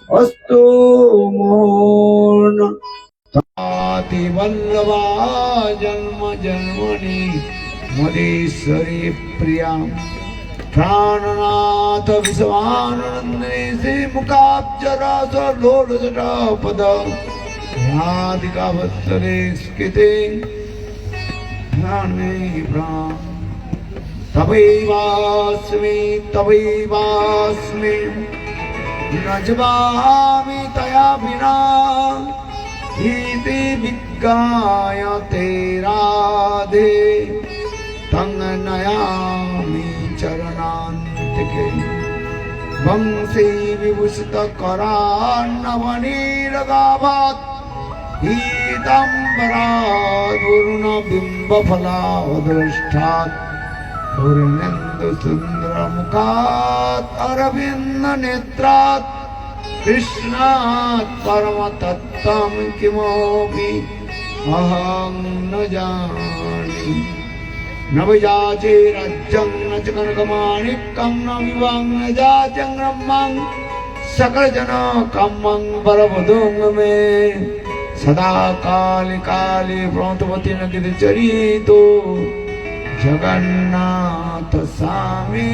अस्तु मोन ताति वल्लभा जन्म जन्मनि मदेश्वरी प्रिया प्राणनाथ विश्वानंदने से मुखाब्जरास लोलजटापद राधिका वत्सले स्किते ध्यान में प्राण तवैवास्मि न जवामि तया बिना इति विज्ञायते राधे तंग नयामि चरणान्तिके वंशी विभूषित करान्नवनीरगाभात् पीताम्बरात् वरुण बिम्बफलावदृष्टात् पूर्णेन्दु सुन्दरमुखात् अरविन्द नेत्रात् कृष्णात् परमतत्त्वं किमपि अहं न जाने न विजाचे राज्यं न च कनकमाणिक्यं न विवां न जाचं ब्रह्मं सकलजनकामं वरवधूं मे सदा काले काले प्रणतवती न गिरिचरितो जगन्नाथ स्वामी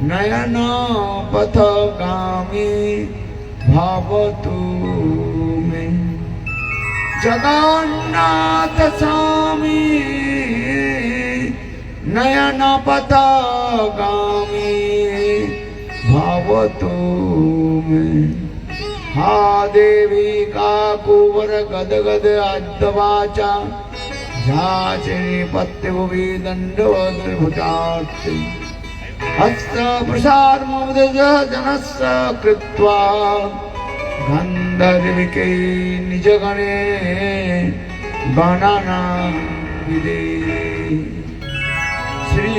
नयन पथगामी भवतु मे जगन्नाथ स्वामी नयन पथगामी भवतु मे हा देवी का कुवर गदगद अद्वाचा जाचे पत्यभुवि दण्डवद्भुतार्थे हस्त प्रसाद मुदज जनस्य कृत्वा गन्धर्विके निजगणे गणना विदे श्री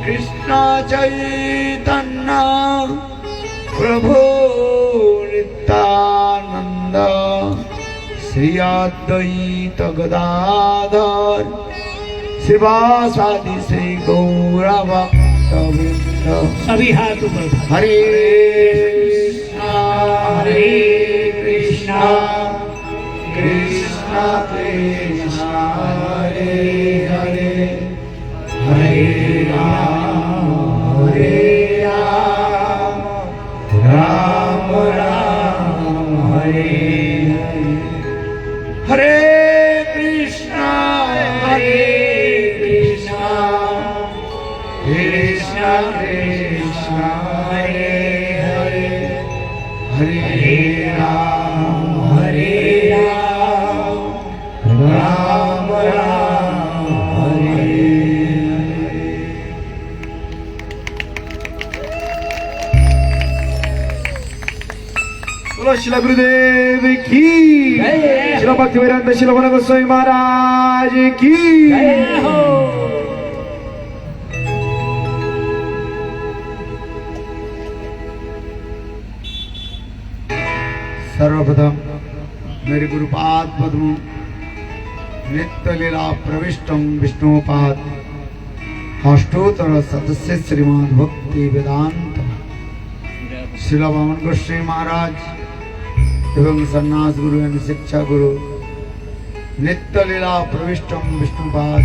कृष्ण चैतन्य प्रभु नित्यानंद श्री अद्वैत गदाधर शिवासादि श्री गौरभक्तवृंद सभी हाथ ऊपर हरे कृष्णा कृष्णा कृष्णा हरे हरे हरे राम राम राम हरे हरे कृष्णा कृष्णा कृष्णा हरे हरे हरे राम राम राम हरे बोलो श्रील गुरुदेव की श्रील भक्तिवेदांत श्रील भगवान गोस्वामी महाराज की सर्वप्रथम मेरे गुरुपाद पद्म नित्य लीला प्रविष्टम विष्णुपाद अष्टोत्तर सदस्य श्रीमद् भक्ति वेदांत श्रील वामन गोस्वामी महाराज एवं सन्यास गुरु एवं शिक्षा गुरु नित्य लीला प्रविष्टम विष्णुपाद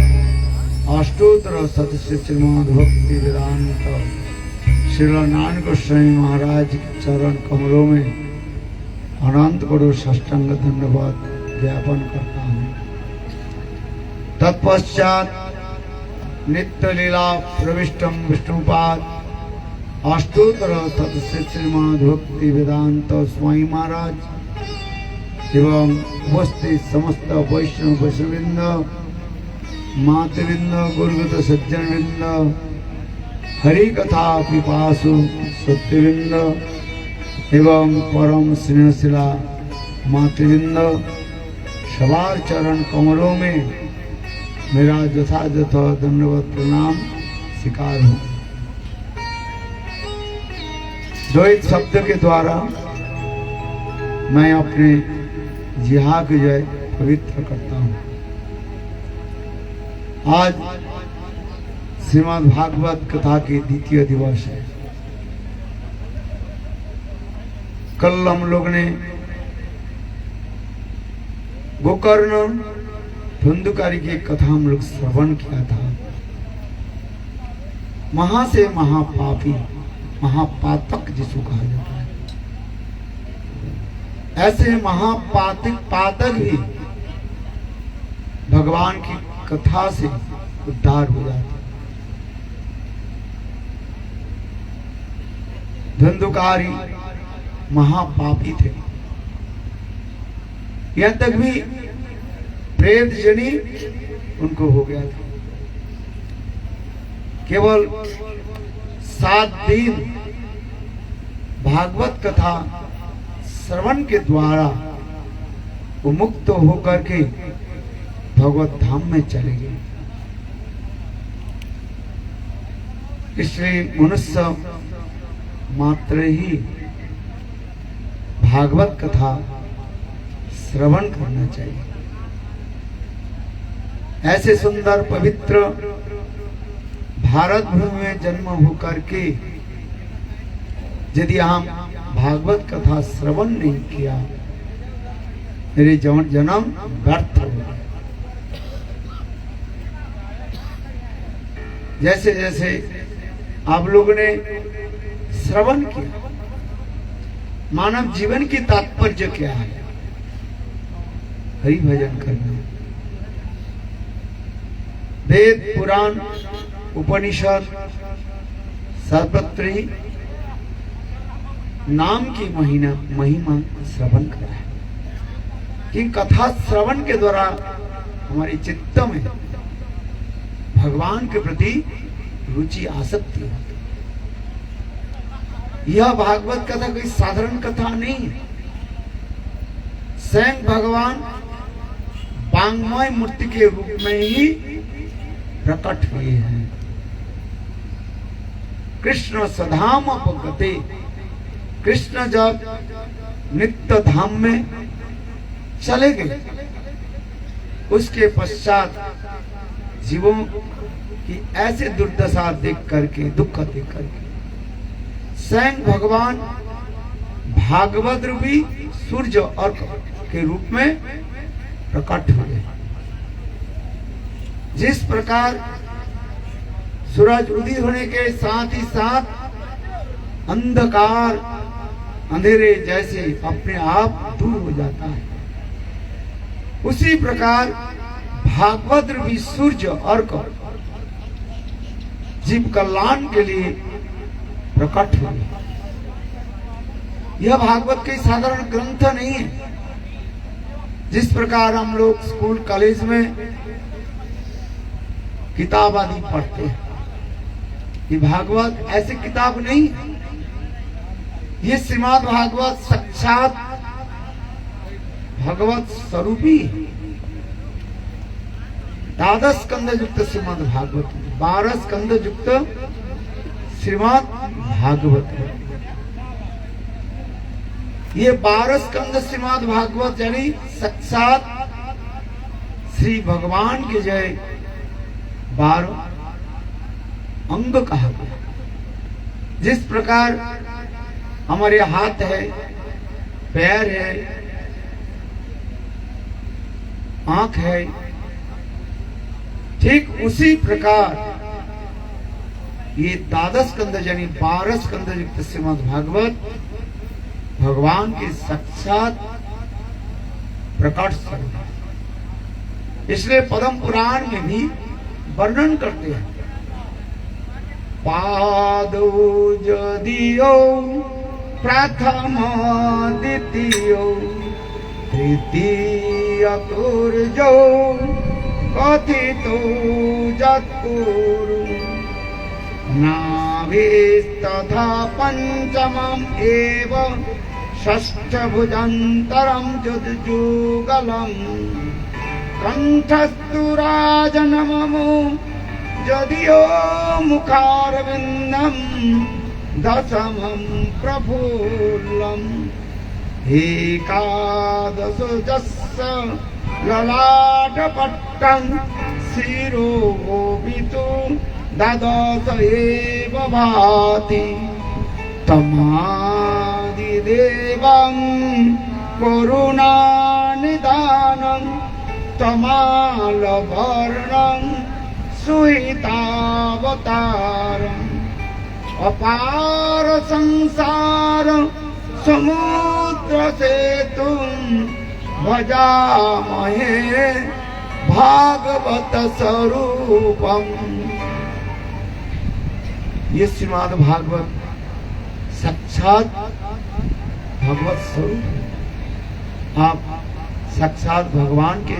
अष्टोत्तर सदस्य श्रीमद् भक्ति वेदांत श्रील नारायण गोस्वामी महाराज के चरण कमलों में अनंत करो साष्टांग धन्यवाद ज्ञापन करता हूँ। तत्पश्चात नित्य लीला प्रविष्टम विष्णुपाद अष्टोत्तर सदस्य श्रीमद् भक्ति वेदांत स्वामी महाराज एवं उपस्थित समस्त वैष्णव वैष्णववृंद मातृवृंद गुरुगत सज्जनवृंद हरि कथा पिपासु सत्यवृंद एवं परम स्नेहशिला मातृवृंद सवार चरण कमलों में मेरा यथायथ धन्यवाद प्रणाम स्वीकार हूँ। द्वैत शब्द के द्वारा मैं अपने जिहा की जय पवित्र करता हूँ। आज श्रीमद् भागवत कथा की द्वितीय दिवस है। कल हम लोग ने गोकर्ण धुंधुकारी की कथा हम लोग श्रवण किया था। महा से महापापी, महापातक जिसको कहा जाता है, ऐसे पातक भी भगवान की कथा से उद्धार हो जाते। धुंधुकारी महापापी थे, यहां तक भी प्रेत जनी उनको हो गया था। केवल 7 दिन भागवत कथा श्रवण के द्वारा वो मुक्त होकर के भगवत धाम में चले गए। इसलिए मनुष्य मात्र ही भागवत कथा श्रवण करना चाहिए। ऐसे सुंदर पवित्र भारत भूमि में जन्म होकर के यदि हम भागवत कथा श्रवण नहीं किया, मेरे जन्म व्यर्थ हो गया। जैसे जैसे आप लोगों ने श्रवण किया, मानव जीवन की तात्पर्य क्या है? हरि भजन करना। वेद पुराण उपनिषद सर्वत्र ही नाम की महिमा श्रवण करा है कि कथा श्रवण के द्वारा हमारे चित्त में भगवान के प्रति रुचि आसक्ति होती। यह भागवत कथा कोई साधारण कथा नहीं है। स्वयं भगवान वांग्मय मूर्ति के रूप में ही प्रकट हुए हैं। कृष्ण सधाम अपगते, कृष्ण जब नित्य धाम में चले गए, उसके पश्चात जीवों की ऐसे दुर्दशा देख करके, दुख देख करके स्वयं भगवान भागवत रूपी सूर्य और के रूप में प्रकट हुए। जिस प्रकार सूरज उदित होने के साथ ही साथ अंधकार अंधेरे जैसे अपने आप दूर हो जाता है, उसी प्रकार भागवत रूपी सूर्य अर्क जीव कल्याण के लिए प्रकट हुए। यह भागवत के साधारण ग्रंथ नहीं है। जिस प्रकार हम लोग स्कूल कॉलेज में किताब आदि पढ़ते हैं, ये भागवत ऐसे किताब नहीं है। ये श्रीमद् भागवत साक्षात भगवत स्वरूपी है। 12 स्कंद युक्त श्रीमद् भागवत, 12 स्कंद युक्त श्रीमद् भागवत है। ये 12 स्कंद श्रीमद् भागवत यानी साक्षात श्री भगवान के जय 12 अंग कहा गया। जिस प्रकार हमारे हाथ है, पैर है, आंख है, ठीक उसी प्रकार ये 12 स्कंद यानी 12 स्कंद युक्त श्रीमद् भागवत भगवान के साक्षात प्रकट स्वरूप। इसलिए पद्म पुराण में भी वर्णन करते हैं, पादो जदियो प्रथम द्वितीय तृतीय तुर्यो कथितो जत्पुरु नाभिस्तथा पंचमम् एव षष्ठभुजन्तरं जुजुगलम् कंठस्तु राजनममो जदियो मुखारविन्दं दशमं प्रफुल्लम् एकादश जस्य ललाटपट्टं शिरोभितु द्वादश एव भाति तमादिराजं देवं करुणानिधानं तमालवर्णं सुहितावतारम् अपार संसार समुद्र सेतुं भजामहे भागवत स्वरूपम। ये श्रीमद् भागवत साक्षात भगवत स्वरूप। आप साक्षात भगवान के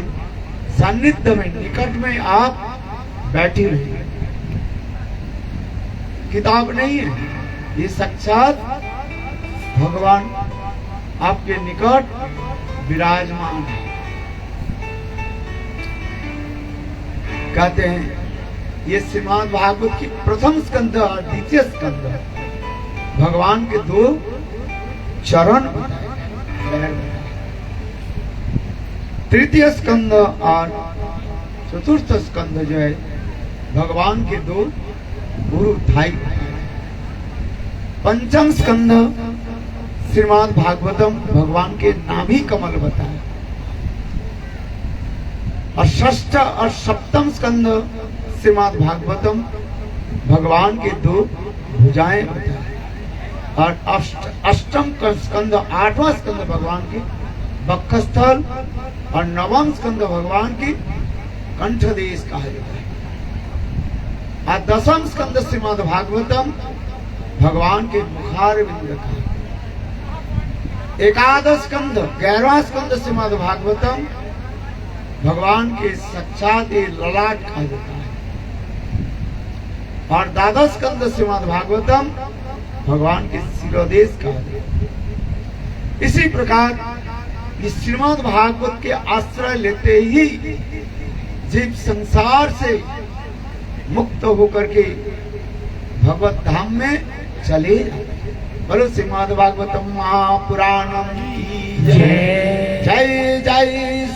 सानिध्य में, निकट में आप बैठे रहिए। किताब नहीं है, ये साक्षात भगवान आपके निकट विराजमान है। कहते हैं ये श्रीमद् भागवत की प्रथम स्कंद और द्वितीय स्कंद भगवान के दो चरण बताए। तृतीय स्कंद और चतुर्थ स्कंद जो है भगवान के दो गुरु थाई। पंचम स्कंद श्रीमद् भागवतम भगवान के नाभि कमल बताए। और षष्ठ और सप्तम स्कंद श्रीमद् भागवतम भगवान के दो भुजाएं बताए। और अष्टम स्कंद, आठवां स्कंद भगवान के वक्षस्थल और नवम स्कंद भगवान की कंठदेश कहा जाता है। और दसम स्कंद श्रीमद् भागवतम भगवान के मुखारविंद का। एकादश स्कंद, 11वां स्कंद श्रीमद् भागवतम भगवान के साक्षात ललाट कहा जाता है। और द्वादश स्कंद श्रीमद् भागवतम भगवान के शिरोदेश कहा जाता है। इसी प्रकार इस श्रीमद् भागवत के आश्रय लेते ही जीव संसार से मुक्त होकर के भगवत धाम में चले। बोलो श्रीमद् भागवतम महापुराणम की जय। जय जय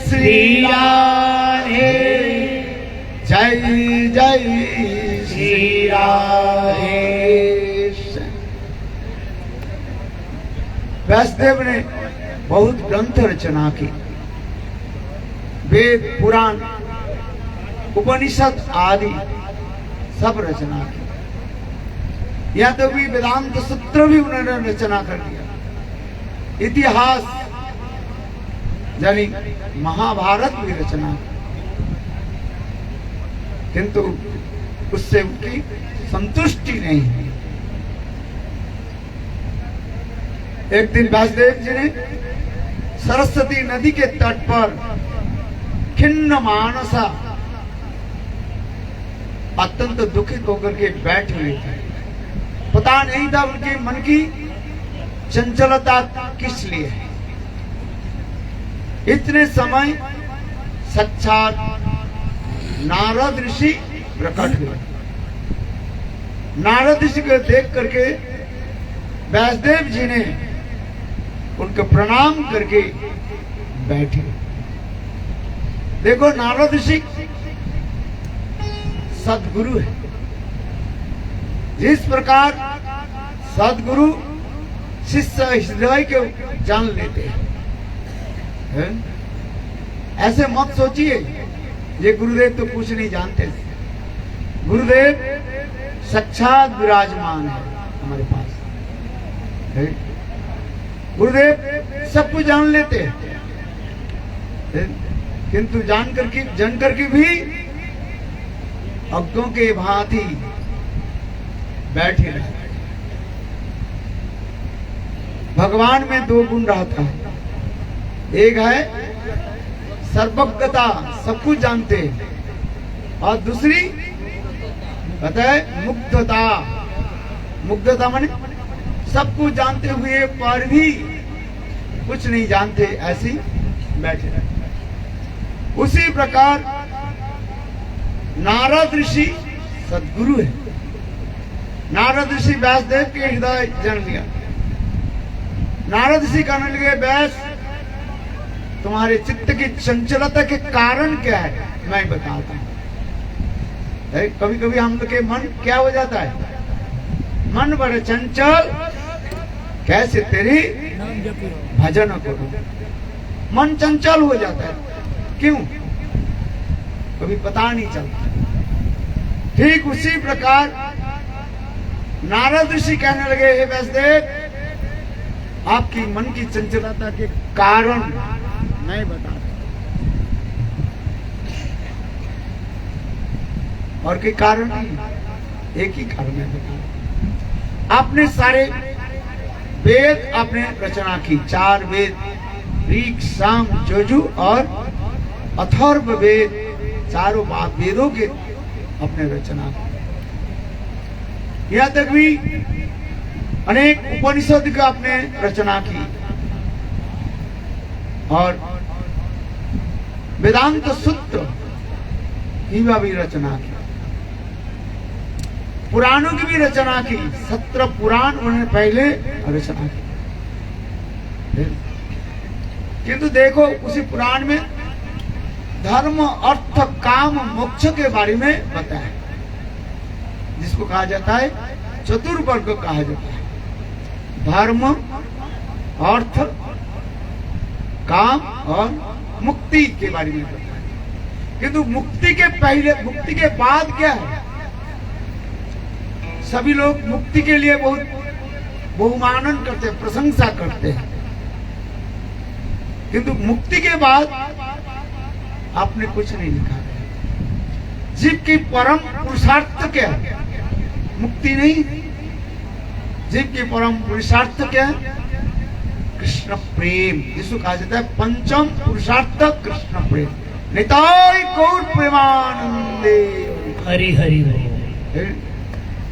श्री राधे, जय जय श्री राधे। व्यासदेव ने बहुत ग्रंथ रचना की, वेद पुराण उपनिषद आदि सब रचना की। या तो भी वेदांत सूत्र भी उन्होंने रचना कर दिया। इतिहास यानी महाभारत भी रचना की, किंतु उससे उनकी संतुष्टि नहीं हुई। एक दिन व्यासदेव जी ने सरस्वती नदी के तट पर खिन्न मानसा अत्यंत दुखित होकर के बैठ हुए थे। पता नहीं था उनके मन की चंचलता किस लिए है। इतने समय साक्षात नारद ऋषि प्रकट हुए। नारद ऋषि को देख करके व्यासदेव जी ने उनको प्रणाम करके बैठे। देखो नारद ऋषि सदगुरु है। जिस प्रकार सदगुरु शिष्य हृदय के जान लेते हैं, ऐसे मत सोचिए ये गुरुदेव तो कुछ नहीं जानते। गुरुदेव साक्षात विराजमान है हमारे पास। गुरुदेव सब कुछ जान लेते हैं, किंतु जान करके भी अज्ञों के भांति बैठे रहते। भगवान में दो गुण रहता है। एक है सर्वज्ञता, सब कुछ जानते हैं, और दूसरी पता है मुग्धता। मुग्धता माने सब कुछ जानते हुए पर भी कुछ नहीं जानते, ऐसी बैठे रहते। उसी प्रकार नारद ऋषि सदगुरु है। नारद ऋषि व्यासदेव के हृदय जान लिया। नारद ऋषि कहने लगे, व्यास तुम्हारे चित्त की चंचलता के कारण क्या है मैं बताता हूं। कभी कभी हम लोग के मन क्या हो जाता है, मन बड़े चंचल कैसे तेरी भजन करो। मन चंचल हो जाता है, क्यों? कभी पता नहीं चलता। ठीक उसी प्रकार नारद ऋषि कहने लगे, हे व्यासदेव, आपकी मन की चंचलता के कारण मैं बता, और कोई कारण नहीं, एक ही कारण है बता। आपने सारे वेद आपने रचना की, 4 वेद, ऋग, साम, यजु और अथर्व वेद, चारों वेदों के अपने रचना की। यहां तक भी अनेक उपनिषद का आपने रचना की और वेदांत सूत्र की भी रचना की, पुराणों की भी रचना की। 17 पुराण उन्होंने पहले रचना की। किंतु देखो उसी पुराण में धर्म, अर्थ, काम, मोक्ष के बारे में बताया, जिसको कहा जाता है चतुर्वर्ग कहा जाता है। धर्म, अर्थ, काम और मुक्ति के बारे में बताया। किंतु मुक्ति के पहले, मुक्ति के बाद क्या है? सभी लोग मुक्ति के लिए बहुत बहुमानन करते हैं, प्रशंसा करते हैं, किंतु मुक्ति के बाद आपने कुछ नहीं लिखा है। जीव की परम पुरुषार्थ क्या है? मुक्ति नहीं। जीव की परम पुरुषार्थ क्या है? कृष्ण प्रेम, जिसको कहा जाता है पंचम पुरुषार्थ कृष्ण प्रेम। निताय गौर प्रेमानंदे, हरि हरि हरि।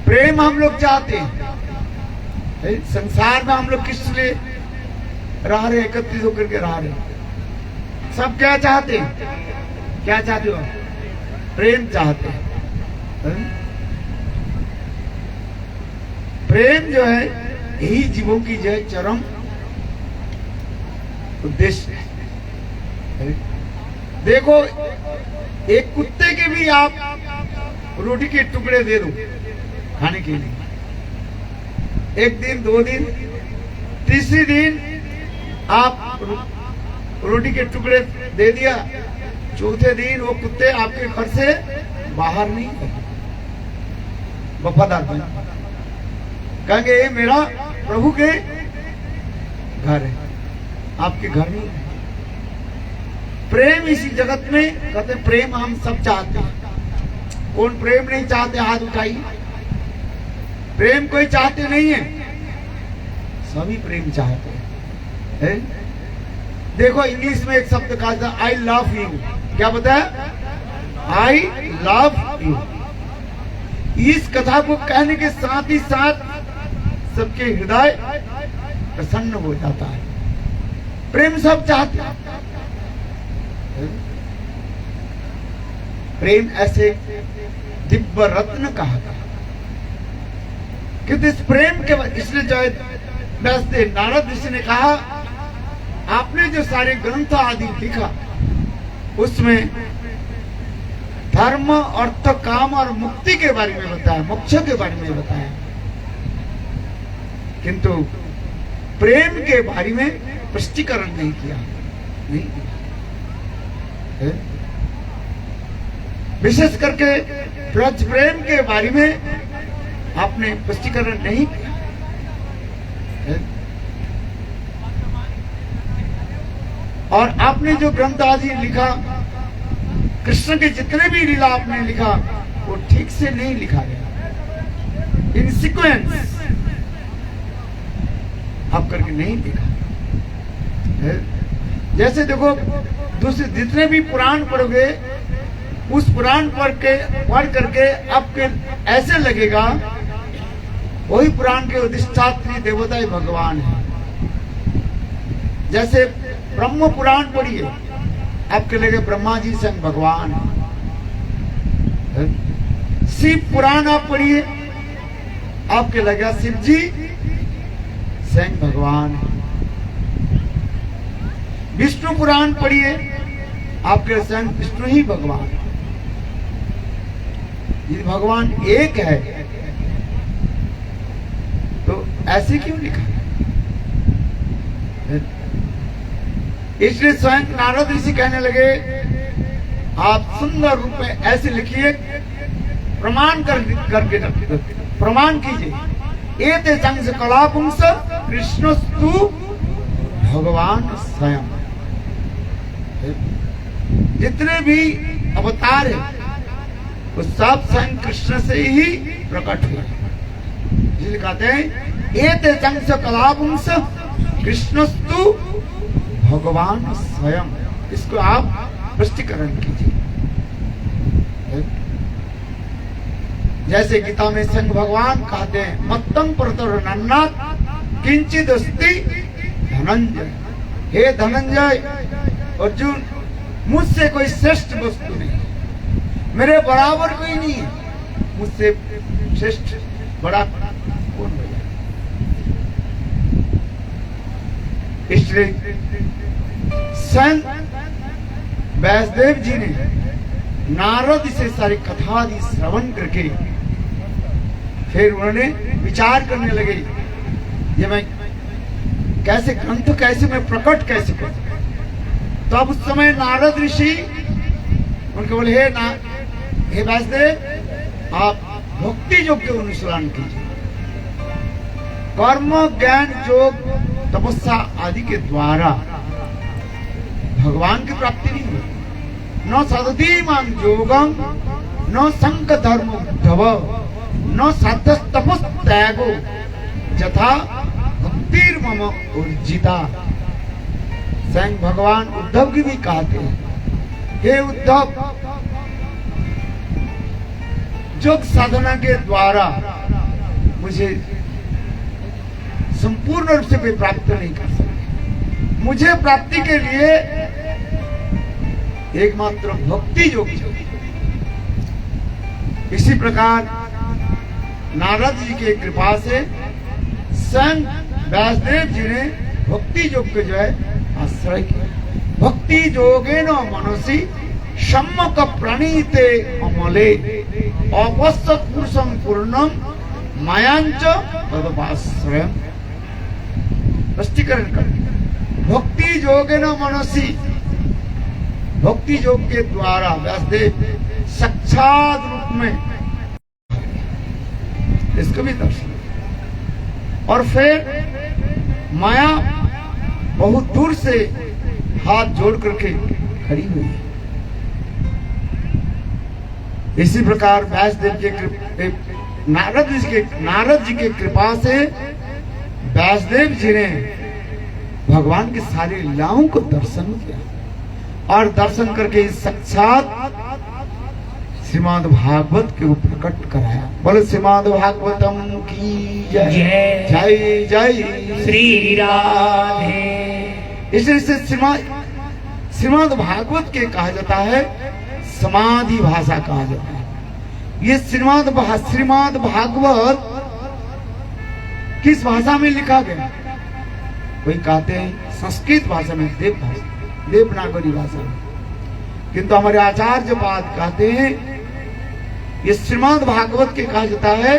प्रेम हम लोग चाहते हैं। संसार में हम लोग किस लिए रह रहे, एकत्रित होकर के रह रहे। सब क्या चाहते हैं? क्या चाहते हो? प्रेम चाहते हैं। प्रेम जो है यही जीवों की जो है चरम उद्देश्य है। देखो, एक कुत्ते के भी आप रोटी के टुकड़े दे दो खाने के लिए, एक दिन, 2 दिन, तीसरी दिन आप रोटी के टुकड़े दे दिया, चौथे दिन वो कुत्ते आपके घर से बाहर नहीं गए, वफादार बन, कहेंगे ये मेरा प्रभु के घर है, आपके घर नहीं है। प्रेम इसी जगत में कहते प्रेम हम सब चाहते हैं। कौन प्रेम नहीं चाहते? हाथ उठाइए। प्रेम कोई चाहते नहीं है, सभी प्रेम चाहते हैं। देखो इंग्लिश में एक शब्द कहा था, आई लव यू। क्या बताया? I love you. इस कथा को कहने के साथ ही साथ सबके हृदय प्रसन्न हो जाता है। प्रेम सब चाहते हैं। प्रेम ऐसे दिव्य रत्न कहा था, किंतु इस प्रेम के इसलिए जो है नारद ऋषि ने कहा, आपने जो सारे ग्रंथ आदि लिखा उसमें धर्म, अर्थ, काम और मुक्ति के बारे में बताया, मोक्ष के बारे में बताया, किंतु प्रेम के बारे में स्पष्टीकरण नहीं किया। नहीं, विशेष करके ब्रज प्रेम के बारे में आपने स्पष्टीकरण नहीं किया। और आपने जो ग्रंथ आदि लिखा, कृष्ण के जितने भी लीला आपने लिखा, वो ठीक से नहीं लिखा गया, इन सीक्वेंस आप करके नहीं लिखा। जैसे देखो, दूसरे जितने भी पुराण पढ़ोगे, उस पुराण पढ़ करके आपके ऐसे लगेगा वही पुराण के अधिष्ठात्री देवता ही भगवान है। जैसे ब्रह्म पुराण पढ़िए, आपके लगे ब्रह्मा जी स्वयं भगवान है। शिव पुराण आप पढ़िए, आपके लगा शिव जी स्वयं भगवान है। विष्णु पुराण पढ़िए, आपके स्वयं विष्णु ही भगवान। यदि भगवान एक है तो ऐसे क्यों लिखा? इसलिए स्वयं नारद ऋषि कहने लगे, आप सुंदर रूप में ऐसे लिखिए, प्रमाण करके प्रमाण कीजिए। एते चंस कलापुंस कृष्णस्तु भगवान स्वयं। जितने भी अवतार है वो सब स्वयं कृष्ण से ही प्रकट हुए। जिसे कहते हैं एते चंस कलापुंस कृष्णस्तु भगवान स्वयं। इसको आप स्पष्टीकरण कीजिए। जैसे गीता में शंख भगवान कहते हैं, मत्तम परतर नन्नाथ किंचित अस्ति धनंजय। हे धनंजय, अर्जुन, मुझसे कोई श्रेष्ठ वस्तु नहीं, मेरे बराबर कोई नहीं है, मुझसे श्रेष्ठ बड़ा कौन बना। इसलिए स्वयं व्यासदेव जी ने नारद से सारी कथा आदि श्रवण करके फिर उन्होंने विचार करने लगे, ये मैं कैसे ग्रंथ, कैसे मैं प्रकट कैसे करूं। तो अब उस समय नारद ऋषि उनके बोले, हे व्यासदेव, आप भक्ति योग के अनुसरण कीजिए। कर्म ज्ञान योग तपस्या आदि के द्वारा भगवान की प्राप्ति नहीं हुई। न सदती मां योगम न संक धर्म उद्धव न साध्य तपस त्यागो यथा भक्तिर मम उर्जिता। स्वयं भगवान उद्धव की भी कहते हैं, हे उद्धव, योग साधना के द्वारा मुझे संपूर्ण रूप से कोई प्राप्त नहीं कर सकते। मुझे प्राप्ति के लिए एकमात्र भक्ति योग चाहिए। इसी प्रकार नारद जी की कृपा से स्वयं व्यासदेव जी ने भक्ति योग को जो है आश्रय किया। भक्ति योगे न मनसी सम्मक प्रणीते अमले अपश्यत पुरुषम पूर्णम मायांच तदपाश्रय। स्पष्टीकरण कर, भक्ति योगे न मनसी, भक्ति योग के द्वारा व्यासदेव साक्षात रूप में इसको भी दर्शन। और फिर माया बहुत दूर से हाथ जोड़ करके खड़ी हुई। इसी प्रकार व्यासदेव के नारद जी के कृपा से व्यासदेव जी ने भगवान के सारे लीलाओं को दर्शन किया और दर्शन करके साक्षात श्रीमद् भागवत के रूप प्रकट कराया। बोले श्रीमद् भागवतम की जय। जय जय श्री राधे। इसलिए श्रीमद् भागवत के कहा जाता है समाधि भाषा कहा जाता है। ये श्रीमद् भागवत किस भाषा में लिखा गया? कोई कहते हैं संस्कृत भाषा में, देवनागरी भाषा में, किंतु हमारे आचार्य पाद कहते हैं ये श्रीमद् भागवत के कहा जाता है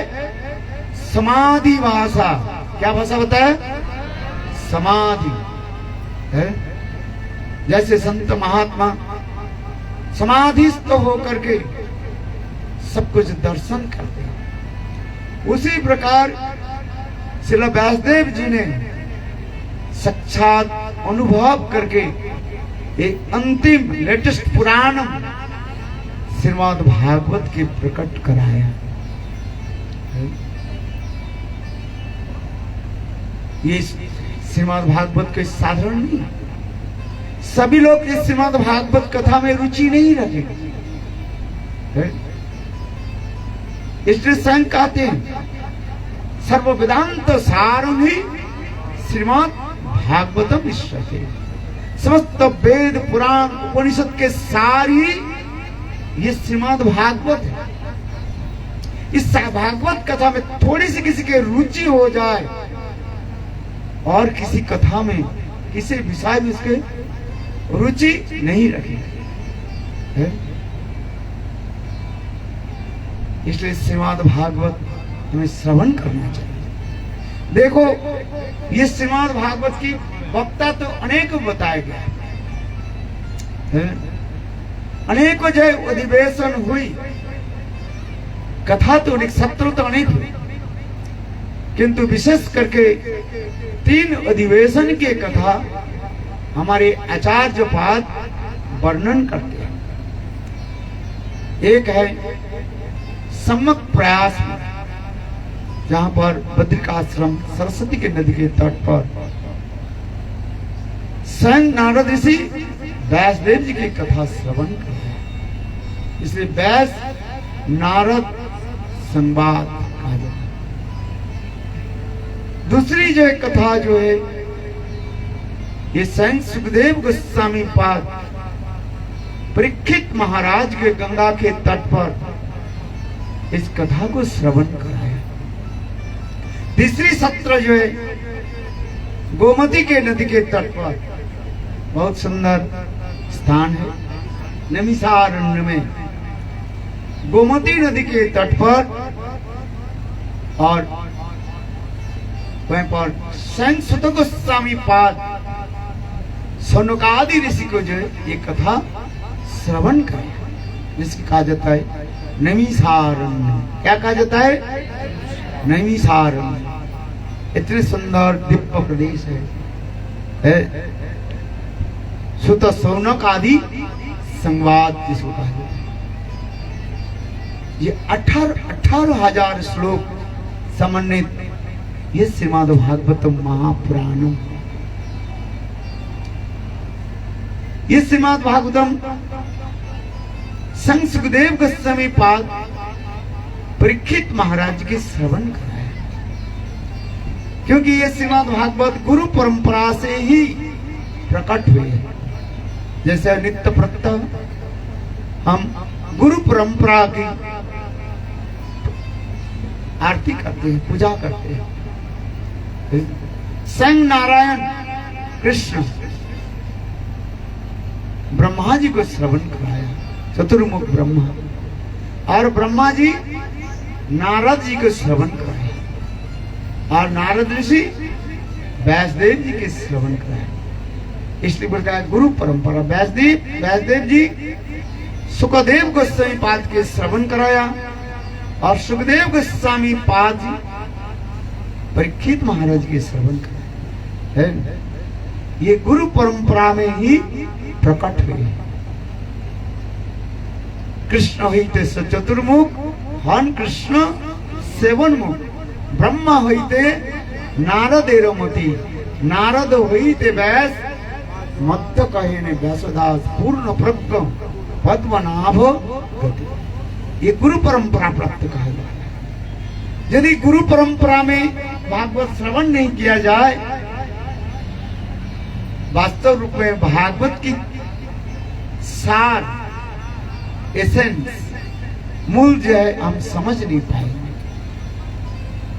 समाधि भाषा। क्या भाषा होता है? समाधि है। जैसे संत महात्मा समाधिस्थ होकर के सब कुछ दर्शन करते हैं, उसी प्रकार श्रील व्यासदेव जी ने साक्षात अनुभव करके एक अंतिम लेटेस्ट पुराण श्रीमद् भागवत के प्रकट कराया। ये श्रीमद् भागवत के साधारण नहीं, सभी लोग इस श्रीमद् भागवत कथा में रुचि नहीं रखेंगे। इसलिए स्वयं कहते हैं सर्व वेदांत सारम ही श्रीमद् भागवतम विश्वते। समस्त वेद पुराण उपनिषद के सार ही ये श्रीमद् भागवत है। इस भागवत कथा में थोड़ी सी किसी के रुचि हो जाए और किसी कथा में किसी विषय में उसके रुचि नहीं रखेंगे। इसलिए श्रीमद् भागवत हमें श्रवण करना चाहिए। देखो ये श्रीमद् भागवत की वक्ता तो अनेक बताया गया है, अनेकों जो अधिवेशन हुई, कथा तो अनेक, सत्र तो अनेक हुई, किंतु विशेष करके 3 अधिवेशन की कथा हमारे आचार्य पाद वर्णन करते हैं। एक है सम्यक प्रयास में, जहां पर बद्रिकाश्रम सरस्वती के नदी के तट पर स्वयं नारद ऋषि व्यासदेव जी की कथा श्रवण कर रहे हैं, इसलिए व्यास नारद संवाद कहा जाता है। दूसरी जो एक कथा जो है, ये स्वयं सुखदेव गोस्वामी पाद परीक्षित महाराज के गंगा के तट पर इस कथा को श्रवण कर रहे हैं। तीसरी सत्र जो है गोमती के नदी के तट पर, बहुत सुंदर स्थान है, नैमिषारण्य में गोमती नदी के तट पर, और वहीं पर स्वयं सुत गोस्वामी पाद सौनकादि ऋषि को जो है ये कथा श्रवण करें, जिसकी कहा जाता है नैमिषारण्य। क्या कहा जाता है? नैमिषारण्य। इतने सुंदर दिव्य प्रदेश है सुत सौनक आदि संवाद जिसको कहा जाता है। ये 18,000 श्लोक समन्वित ये श्रीमद् भागवतम महापुराणम। ये श्रीमद् भागवतम संत सुखदेव गोस्वामी पाद परीक्षित महाराज के श्रवण कराया, क्योंकि ये श्रीमद् भागवत गुरु परंपरा से ही प्रकट हुए हैं। जैसे नित्य प्रत्यह हम गुरु परंपरा की आरती करते हैं, पूजा करते हैं। स्वयं नारायण कृष्ण ब्रह्मा जी को श्रवण कराया, चतुर्मुख ब्रह्मा, और ब्रह्मा जी नारद जी को श्रवण कराया, और नारद ऋषि व्यासदेव जी के श्रवण कराया। इसलिए बोलता है गुरु परंपरा। व्यासदेव जी सुखदेव गोस्वामी पाद के श्रवण कराया, और सुखदेव गोस्वामी पाद जी परीक्षित महाराज के श्रवण कराया है। ये गुरु परंपरा में ही प्रकट हुए। कृष्ण होते चतुर्मुख, हन कृष्ण सेवन मुख, ब्रह्मा होते नारदेर मति, नारद होते व्यास, मध्य कहे ने व्यासदास, पूर्ण प्रज्ञ पद्मनाभ गति। ये गुरु परंपरा प्राप्त कहा जाता है। यदि गुरु परंपरा में भागवत श्रवण नहीं किया जाए, वास्तव रूप में भागवत की सार, एसेंस, मूल जो है हम समझ नहीं पाएंगे।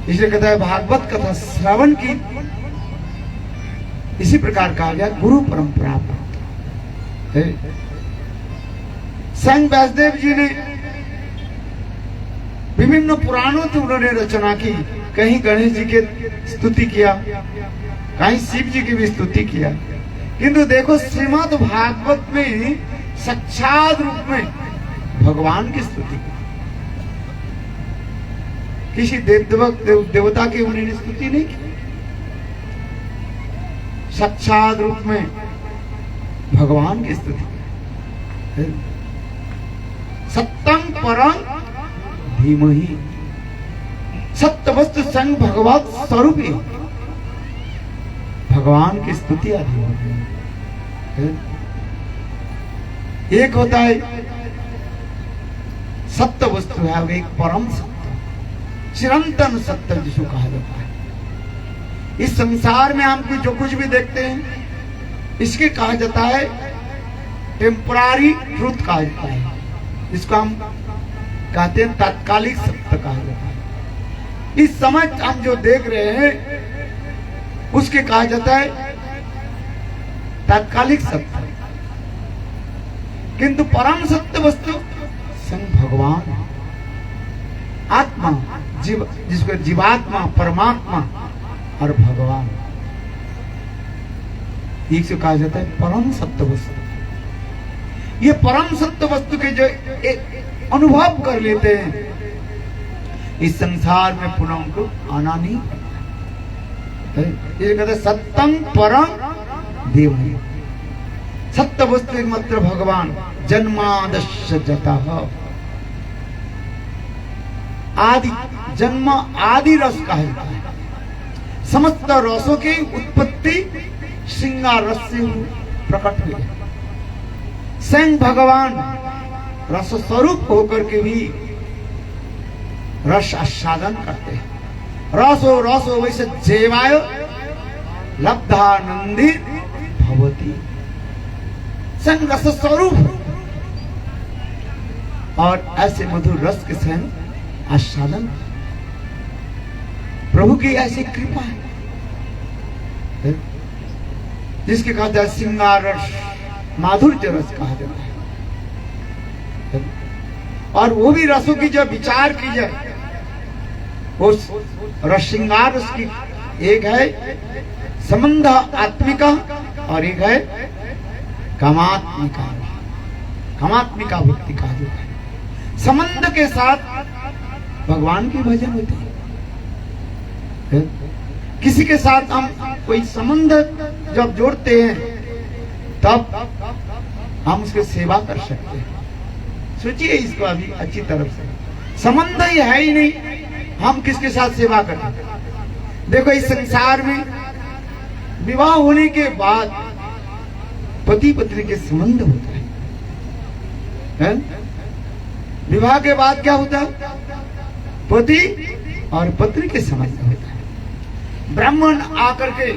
इसलिए कहता है भागवत कथा श्रवण की इसी प्रकार कहा गया गुरु परंपरा है। संत व्यासदेव जी ने विभिन्न पुराणों से उन्होंने रचना की। कहीं गणेश जी की स्तुति किया, कहीं शिव जी की भी स्तुति किया, किंतु देखो श्रीमद् भागवत में साक्षात रूप में भगवान की स्तुति, किसी देवता की उन्होंने स्तुति नहीं की। साक्षात रूप में भगवान की स्तुति। सत्यं परं धीमहि, सत्य वस्तु संग भगवत स्वरूप ही भगवान की स्तुति आदि है। एक होता है सत्य वस्तु है, एक परम सत्य, चिरंतन सत्य जिसको कहा जाता है। इस संसार में हम जो कुछ भी देखते हैं इसके कहा जाता है टेम्परारी ट्रूथ कहा जाता है। इसको हम कहते हैं तात्कालिक सत्य कहा जाता है। इस समय हम जो देख रहे हैं उसके कहा जाता है तात्कालिक सत्य, किंतु परम सत्य वस्तु संग भगवान, आत्मा, जीव, जिसको जीवात्मा, परमात्मा और भगवान, एक से कहा जाता है परम सत्य वस्तु। ये परम सत्य वस्तु के जो अनुभव कर लेते हैं, इस संसार में पुनः उनको आना नहीं है। ये कहते सत्यम परम देव, सत्य वस्तु एकमात्र भगवान। जन्मादस्य जतः, आदि जन्म आदि रस कहा जाता है। समस्त रसों की उत्पत्ति श्रृंगार रस से प्रकट हुई। स्वयं भगवान रस स्वरूप होकर के भी रस आस्वादन करते हैं। रसो वैसे जेवाय लब्धानंदी भवती, स्वयं रस स्वरूप और ऐसे मधुर रस के स्वयं आस्वादन। प्रभु की ऐसी कृपा है जिसके कहा जाए श्रृंगार रस, माधुर्य रस कहा जाता है। और वो भी रसों की जब विचार की जाए, उस रस श्रृंगार रस की एक है संबंध आत्मिका और एक है कामात्मिका। कामात्मिका भक्ति कहा जाता है। संबंध के साथ भगवान के भजन होते हैं। किसी के साथ हम कोई संबंध जब जोड़ते हैं तब हम उसकी सेवा कर सकते हैं। सोचिए इसको अभी अच्छी तरफ से, संबंध ही है ही नहीं, हम किसके साथ सेवा करें। देखो इस संसार में विवाह होने के बाद पति पत्नी के संबंध होता है। विवाह के बाद क्या होता है? पति और पत्नी के संबंध होता है। ब्राह्मण आकर के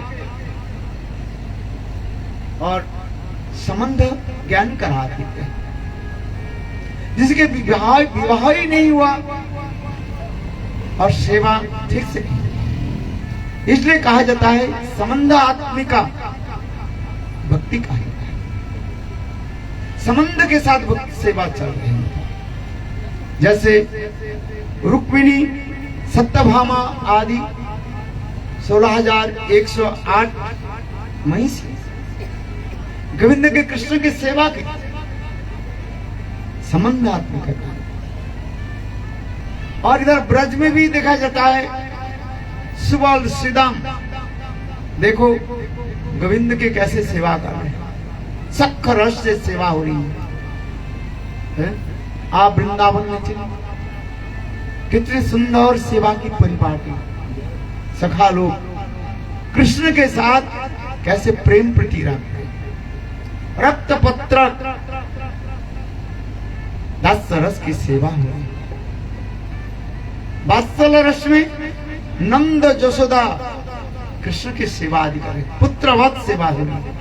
और संबंध ज्ञान करा देते हैं। जिसके विवाह ही नहीं हुआ और सेवा ठीक से नहीं, इसलिए कहा जाता है संबंध आत्मिका भक्ति कहा जाता है। संबंध के साथ भक्ति सेवा चल रही है। जैसे रुक्मिणी, सत्यभामा आदि 16,108 महिषी गोविंद के कृष्ण की सेवा की संबंधात्मक। और इधर ब्रज में भी देखा जाता है सुबल श्रीदाम, देखो गोविंद के कैसे सेवा कर रहे हैं, सख रस से सेवा हो रही है। आप वृंदावन में चलिए, कितनी सुंदर सेवा की परिपाटी। सखा लोग कृष्ण के साथ कैसे प्रेम प्रति रखते, रक्त पत्र दास रस की सेवा हो रही। वात्सल रस में नंद जसोदा कृष्ण की सेवा आदि करे, पुत्रवत सेवा हो रही।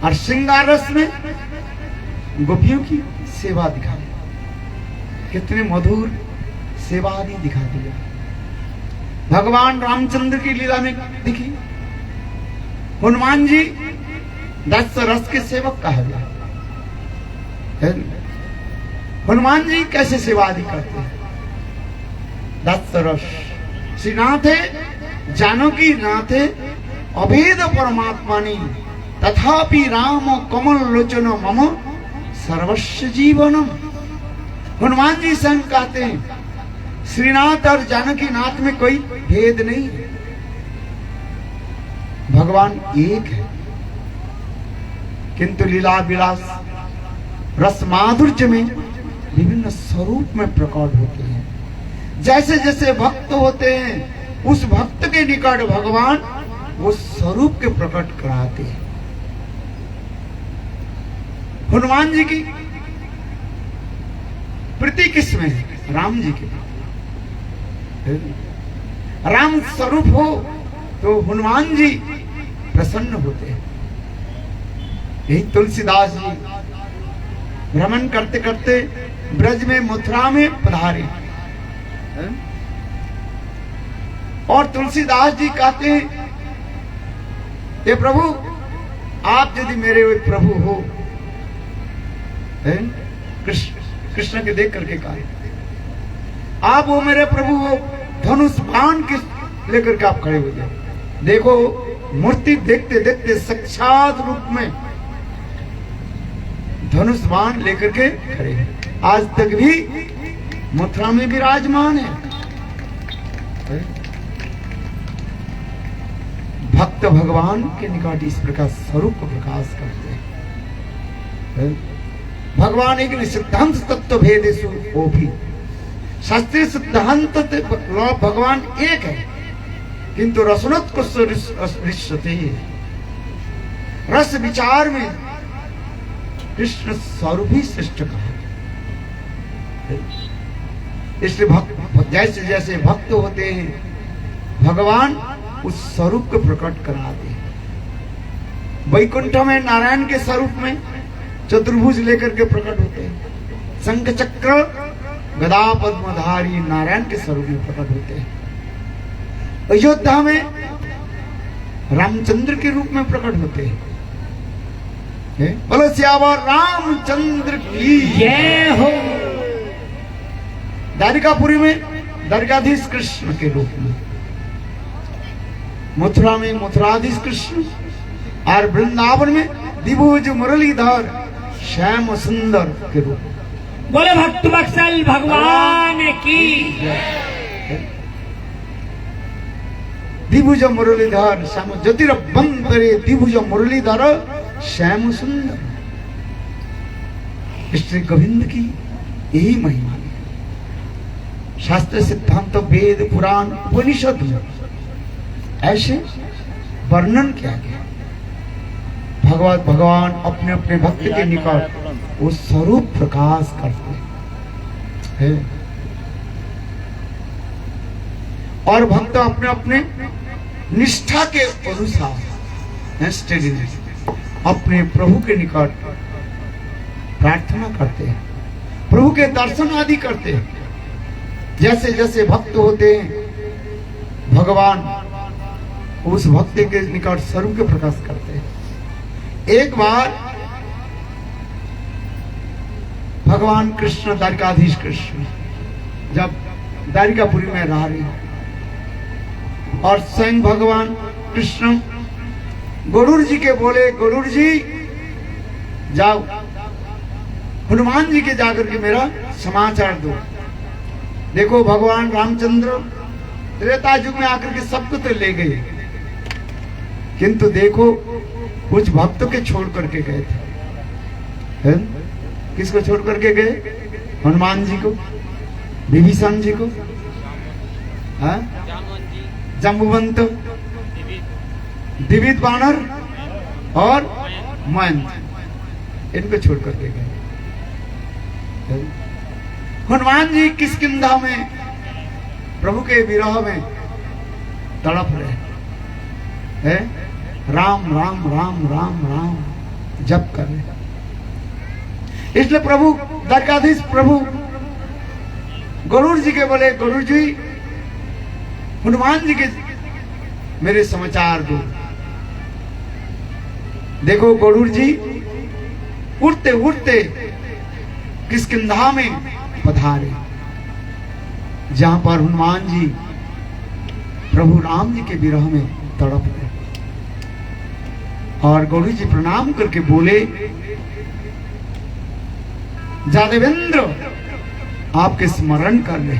और श्रृंगार रस में गोपियों की सेवा दिखा, कितने मधुर सेवा आदि दिखा दिया। भगवान रामचंद्र की लीला में देखिए, हनुमान जी दस रस के सेवक कहा गया। हनुमान जी कैसे सेवा आदि करते हैं? दस रस श्रीनाथे जानकी नाथे अभेद परमात्मा ने तथापि राम कमल लोचन मम सर्वस्व जीवनम। हनुमान जी स्वयं कहते हैं श्रीनाथ और जानकी नाथ में कोई भेद नहीं है, भगवान एक है, किंतु लीला विलास रस माधुर्य में विभिन्न स्वरूप में प्रकट होते हैं। जैसे जैसे भक्त होते हैं उस भक्त के निकट भगवान वो स्वरूप के प्रकट कराते हैं। हनुमान जी की प्रीति किसमें है? राम जी की। राम स्वरूप हो तो हनुमान जी प्रसन्न होते हैं। यही तुलसीदास जी भ्रमण करते करते ब्रज में मथुरा में पधारे और तुलसीदास जी कहते हैं हे प्रभु, आप यदि मेरे प्रभु हो, कृष्ण के देख करके कहा, आप वो मेरे प्रभु हो, धनुष बाण के लेकर के आप खड़े हो जाए। देखो मूर्ति देखते देखते साक्षात रूप में धनुष बाण लेकर के खड़े हैं। आज तक भी मथुरा में विराजमान है। भक्त भगवान के निकट इस प्रकार स्वरूप को प्रकाश करते हैं। भगवान एक सिद्धांत तत्व भेदेशु वो भी शास्त्रीय सिद्धांत भगवान एक है, किंतु रसनत को रिश्ते रस विचार में कृष्ण स्वरूप ही श्रेष्ठ कहा। इसलिए भक्त जैसे जैसे भक्त होते हैं भगवान उस स्वरूप को प्रकट कराते हैं। वैकुंठ में नारायण के स्वरूप में चतुर्भुज लेकर के प्रकट होते हैं। शंख चक्र गदा पद्मधारी नारायण के स्वरूप में प्रकट होते हैं। अयोध्या में रामचंद्र के रूप में प्रकट होते हैं। बोलो सियावर रामचंद्र की जय हो। द्वारिकापुरी में द्वारिकाधीश कृष्ण के रूप में, मथुरा में मथुराधीश कृष्ण और वृंदावन में द्विभुज मुरलीधर श्याम सुंदर के रूप में। बोले भक्त वत्सल भगवान की द्विभुज मुरलीधर श्याम ज्योतिरबंधरे द्विभुज मुरलीधर श्याम सुंदर। श्री गोविंद की यही महिमा है। शास्त्र सिद्धांत वेद पुराण उपनिषद में ऐसे वर्णन किया गया। भगवान अपने अपने भक्त के निकट वो स्वरूप प्रकाश करते हैं और भक्त अपने अपने निष्ठा के अनुसार अपने प्रभु के निकट प्रार्थना करते हैं, प्रभु के दर्शन आदि करते हैं। जैसे जैसे भक्त होते हैं भगवान उस भक्त के निकट स्वरूप के प्रकाश करते हैं। एक बार भगवान कृष्ण द्वारिकाधीश कृष्ण जब द्वारिकापुरी में रह रहे और स्वयं भगवान कृष्ण गरुड़ जी के बोले, गरुड़ जी जाओ हनुमान जी के जाकर के मेरा समाचार दो। देखो भगवान रामचंद्र त्रेता युग में आकर के सबको तो ले गए, किंतु देखो कुछ भक्तों के छोड़ करके गए थे। किसको छोड़ करके गए? हनुमान जी को, विभीषण जी को, जम्बुवंत, दिवित बानर और मयंत, इनको छोड़ करके गए। हनुमान जी किष्किंधा में प्रभु के विरह में तड़प रहे हैं। राम राम राम राम राम जप कर रहे। इसलिए प्रभु द्वारकाधीश प्रभु गरुड़ जी के बोले, गरुड़ जी हनुमान जी के मेरे समाचार दो। देखो गरुड़ जी उड़ते उड़ते किष्किंधा में पधारे, जहां पर हनुमान जी प्रभु राम जी के विरह में तड़प रहे। और गरुड़ जी प्रणाम करके बोले, जादवेंद्र आपके स्मरण कर ले।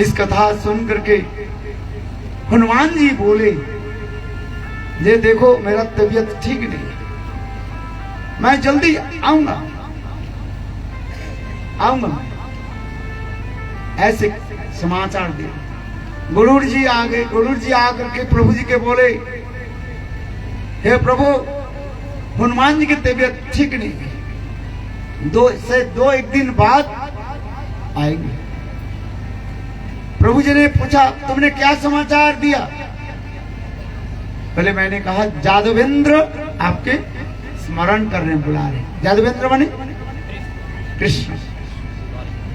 इस कथा सुन करके हनुमान जी बोले, ये देखो मेरा तबीयत ठीक नहीं, मैं जल्दी आऊंगा ऐसे समाचार दिए। गरुड़ जी आ गए। गरुड़ जी आकर के प्रभु जी के बोले, हे प्रभु हनुमान जी की तबीयत ठीक नहीं, दो एक दिन बाद आएंगे। प्रभु जी ने पूछा, तुमने क्या समाचार दिया? पहले मैंने कहा जादवेंद्र आपके स्मरण करने बुला रहे। जादवेंद्र माने कृष्ण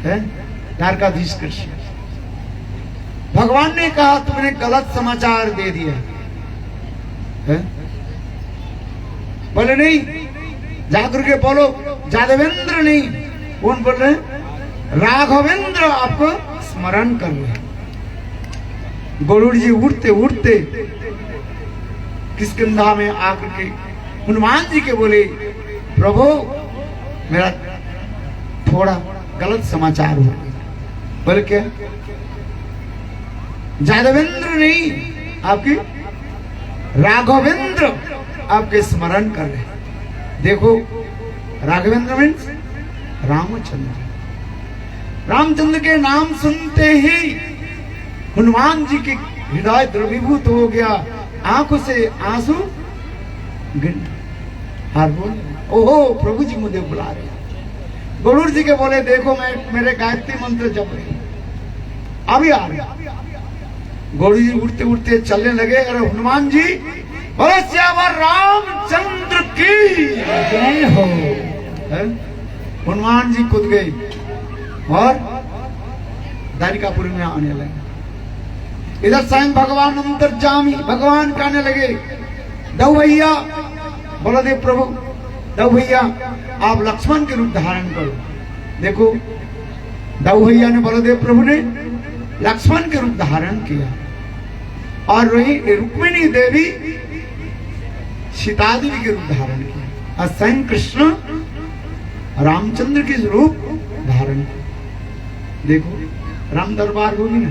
है, द्वारकाधीश कृष्ण। भगवान ने कहा तुमने गलत समाचार दे दिया है? बोले नहीं, जाकर के बोलो जादवेंद्र नहीं, कौन बोल रहे? राघवेंद्र आपको स्मरण कर रहे। गरुड़ जी उड़ते उड़ते किष्किंधा में आकर के हनुमान जी के बोले, प्रभु मेरा थोड़ा गलत समाचार हो गया। बोले क्या? जादवेंद्र नहीं, आपकी राघवेंद्र आपके स्मरण कर रहे। देखो, राघवेंद्र मीन्स रामचंद्र। रामचंद्र के नाम सुनते ही हनुमान जी के हृदय द्रवीभूत हो गया, आंखों से आंसू गिर। हार बोल, ओहो प्रभु जी मुझे बुला रहे। गरुड़ जी के बोले, देखो मैं मेरे गायत्री मंत्र जप रहे, अभी आ रहे। गरुड़ जी उड़ते उड़ते चलने लगे। अरे हनुमान जी बोलो, श्यावर रामचंद्र की जय हो। हनुमान जी कूद गए और द्वारिकापुरी में आने लगे। इधर स्वयं भगवान अंतर्जामी भगवान कहने लगे, दो भैया बलदेव प्रभु, दो भैया आप लक्ष्मण के रूप धारण करो। देखो, दो भैया ने, बलदेव प्रभु ने लक्ष्मण के रूप धारण किया और रुक्मिणी देवी सीता देवी के रूप धारण किया और स्वयं कृष्ण रामचंद्र के रूप धारण किया। देखो, राम दरबार होगी ना,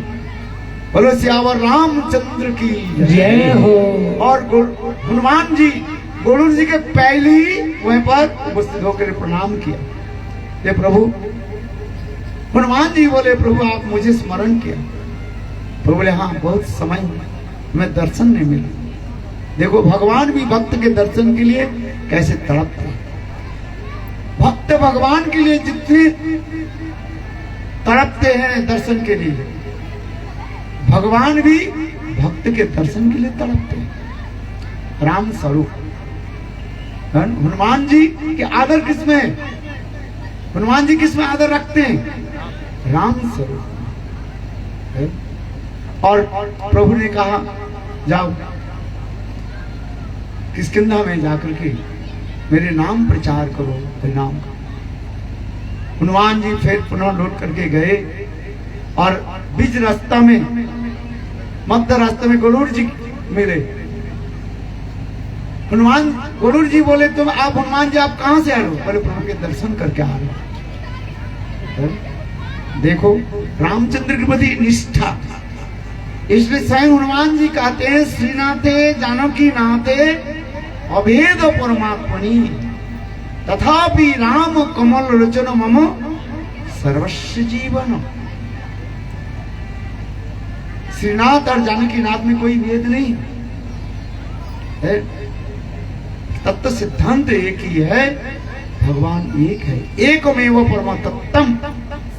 बोलो श्यावर रामचंद्र की जय हो। और हनुमान जी गरुड़ जी के पहले ही वहीं पर उपस्थित होकर प्रणाम किया। ये प्रभु, हनुमान जी बोले, प्रभु आप मुझे स्मरण किया? प्रभु बोले, हाँ बहुत समय में दर्शन नहीं मिला। देखो, भगवान भी भक्त के दर्शन के लिए कैसे तड़पते हैं। भक्त भगवान के लिए जितने तड़पते हैं दर्शन के लिए, भगवान भी भक्त के दर्शन के लिए तड़पते हैं। राम स्वरूप हनुमान जी के आदर किसमें? हनुमान जी किसमें आदर रखते हैं? राम स्वरूप। और प्रभु ने कहा, जाओ किष्किंधा में जाकर के मेरे नाम प्रचार करो, नाम का। हनुमान जी फिर पुनः लौट करके गए और बीच रास्ता में, मध्य रास्ते में गरुड़ जी मिले। गरुड़ जी बोले, तुम आप हनुमान जी आप कहां से आ रहे हो? बोले, प्रभु के दर्शन करके आ रहे हो। देखो, रामचंद्र के प्रति निष्ठा। इसलिए स्वयं हनुमान जी कहते हैं, श्रीनाथे जानकी नाथे अभेद परमात्मनि तथापि राम कमल लोचन मम सर्वस्व जीवन। श्रीनाथ और जानकी नाथ में कोई भेद नहीं है। तत्व सिद्धांत एक ही है, भगवान एक है। एकमेव परम तत्तम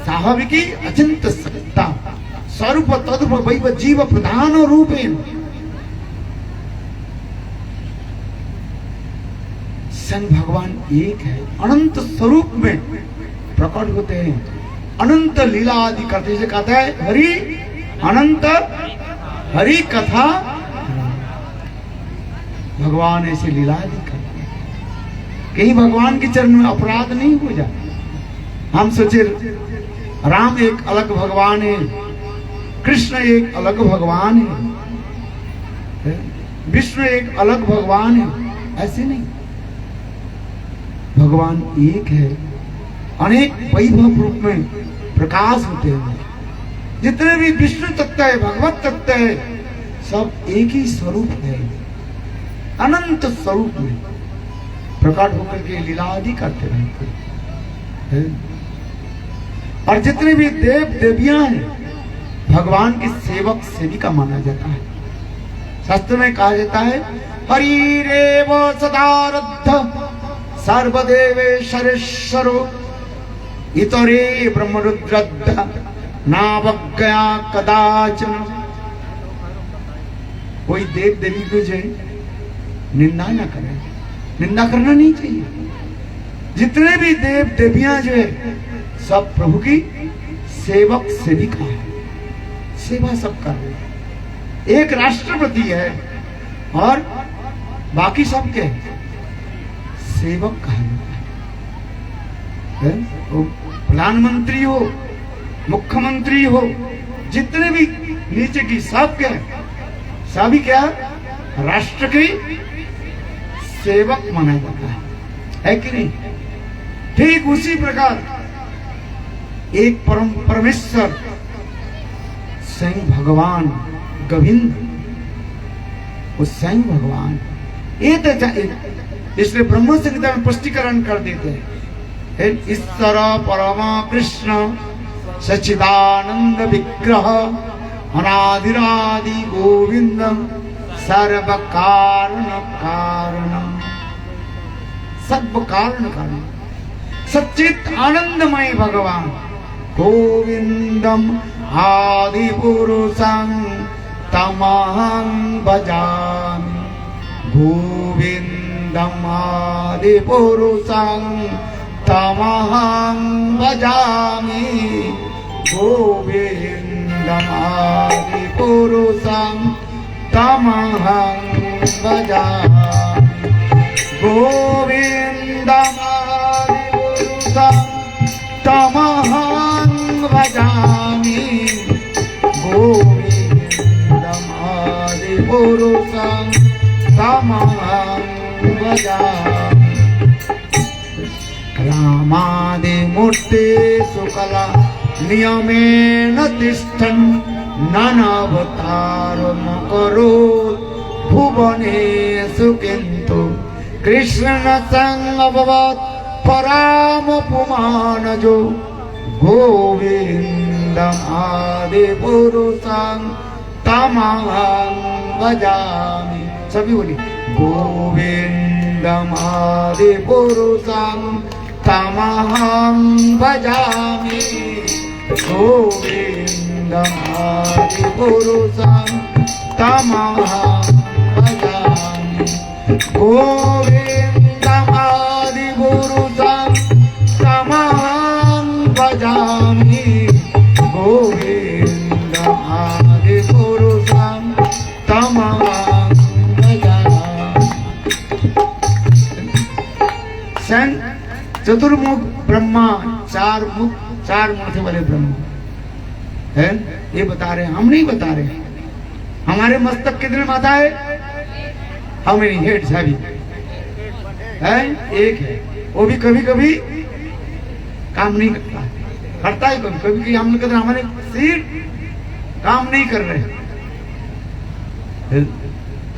साहविकी अचिंत सत्ता स्वरूप तद्रूप वैव जीव प्रधान रूपेण। संग भगवान एक है, अनंत स्वरूप में प्रकट होते हैं, अनंत लीला आदि करते। जैसे कहता है हरि अनंत हरि कथा, भगवान ऐसे लीला आदि करते हैं। कहीं भगवान के चरण में अपराध नहीं हो जाए। हम सोचे राम एक अलग भगवान है, कृष्ण एक अलग भगवान है, विष्णु एक अलग भगवान है, ऐसे नहीं। भगवान एक है, अनेक वैभव रूप में प्रकाश होते हैं। जितने भी विष्णु तत्व है, भगवत तत्व है, सब एक ही स्वरूप है, अनंत स्वरूप में प्रकट होकर के लीला आदि करते रहते हैं। और जितने भी देव देवियां हैं, भगवान के सेवक सेविका माना जाता है। शास्त्र में कहा जाता है, हरिरेव सदारब्ध सर्वदेवेश्वरेश्वरो इतरे ब्रह्मरुद्रद्ध नावज्ञया कदाचन। कोई देव देवी को जो निंदा न करे, निंदा करना नहीं चाहिए। जितने भी देव देवियां जो है, सब प्रभु की सेवक सेविका है, सेवा सब कर रहे हैं। एक राष्ट्रपति है और बाकी सब के सेवक कहा है। वो प्रधानमंत्री हो, मुख्यमंत्री हो, जितने भी नीचे की सब क्या सभी क्या राष्ट्र के सेवक माना जाता है कि नहीं? ठीक उसी प्रकार एक परमेश्वर स्वयं भगवान गोविंद, वो स्वयं भगवान ये तो इसलिए ब्रह्म संहिता में पुष्टिकरण कर देते हैं। ईश्वर परमा कृष्ण सच्चिदानंद विग्रह अनादिरादि गोविंद सर्व कारण कारण, सर्व कारण कारण सच्चित आनंदमय भगवान गोविंदम आदि पुरुषं तमहं भजामि, गोविंदम आदि पुरुषं तमहं भजामि, गोविंदम आदि पुरुषं तमहं भजामि, गोविंदम आदि पुरुषं तमहं भजामि, गोविंदम आदि पुरुषं तमहं भजामि। रामादि मूर्ते सुकला नियमेन तिष्ठन् ननावतारं करोत् भुवनेषु, किन्तु कृष्ण संगभवत् परामपुमानजो, गोविंदम आदि पुरुषं तमहं भजामि। सभी बोली गोविंदम आदि पुरुषं तमहं भजामि, गोविंदम आदि पुरुषं तमहं भजामि, गोविंदम आदि पुरुषं तमहं भजामि, गोविंदम आदि पुरुषं तमहं भजामि। चतुर्मुख ब्रह्मा, चार माथे वाले ब्रह्मा है, ये बता रहे हैं, हम नहीं बता रहे हैं। हमारे मस्तक कितने माथा है? How many heads have you? है एक है, वो भी कभी कभी काम नहीं करता, करता है कभी कभी कि हम कहते हमारे सीट काम नहीं कर रहे,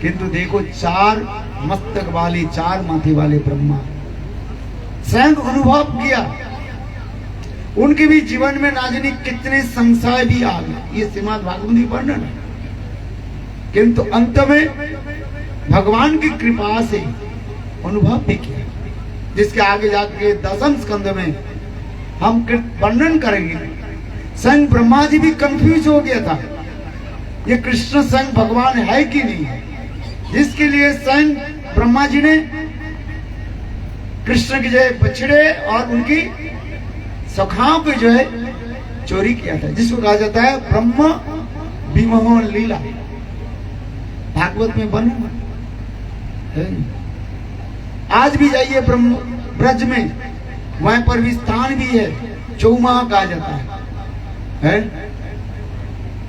किंतु देखो चार मस्तक वाली, चार माथे वाले ब्रह्मा स्वयं अनुभव किया, उनके भी जीवन में ना जाने कितने संशय भी आ गए, ये श्रीमद् भागवत वर्णन है, किंतु अंत में भगवान की कृपा से अनुभव भी किया, जिसके आगे जाके 10वें स्कंद में हम वर्णन करेंगे। स्वयं ब्रह्मा जी भी कंफ्यूज हो गया था, ये कृष्ण स्वयं भगवान है कि नहीं है, जिसके लिए स्वयं ब्रह्मा जी ने कृष्ण के जो बछड़े और उनकी सखाओं पे जो है चोरी किया था, जिसको कहा जाता है ब्रह्म विमोहन लीला, भागवत में बने है। आज भी जाइए ब्रह्म ब्रज में, वहां पर भी स्थान भी है, चौमाह कहा जाता है?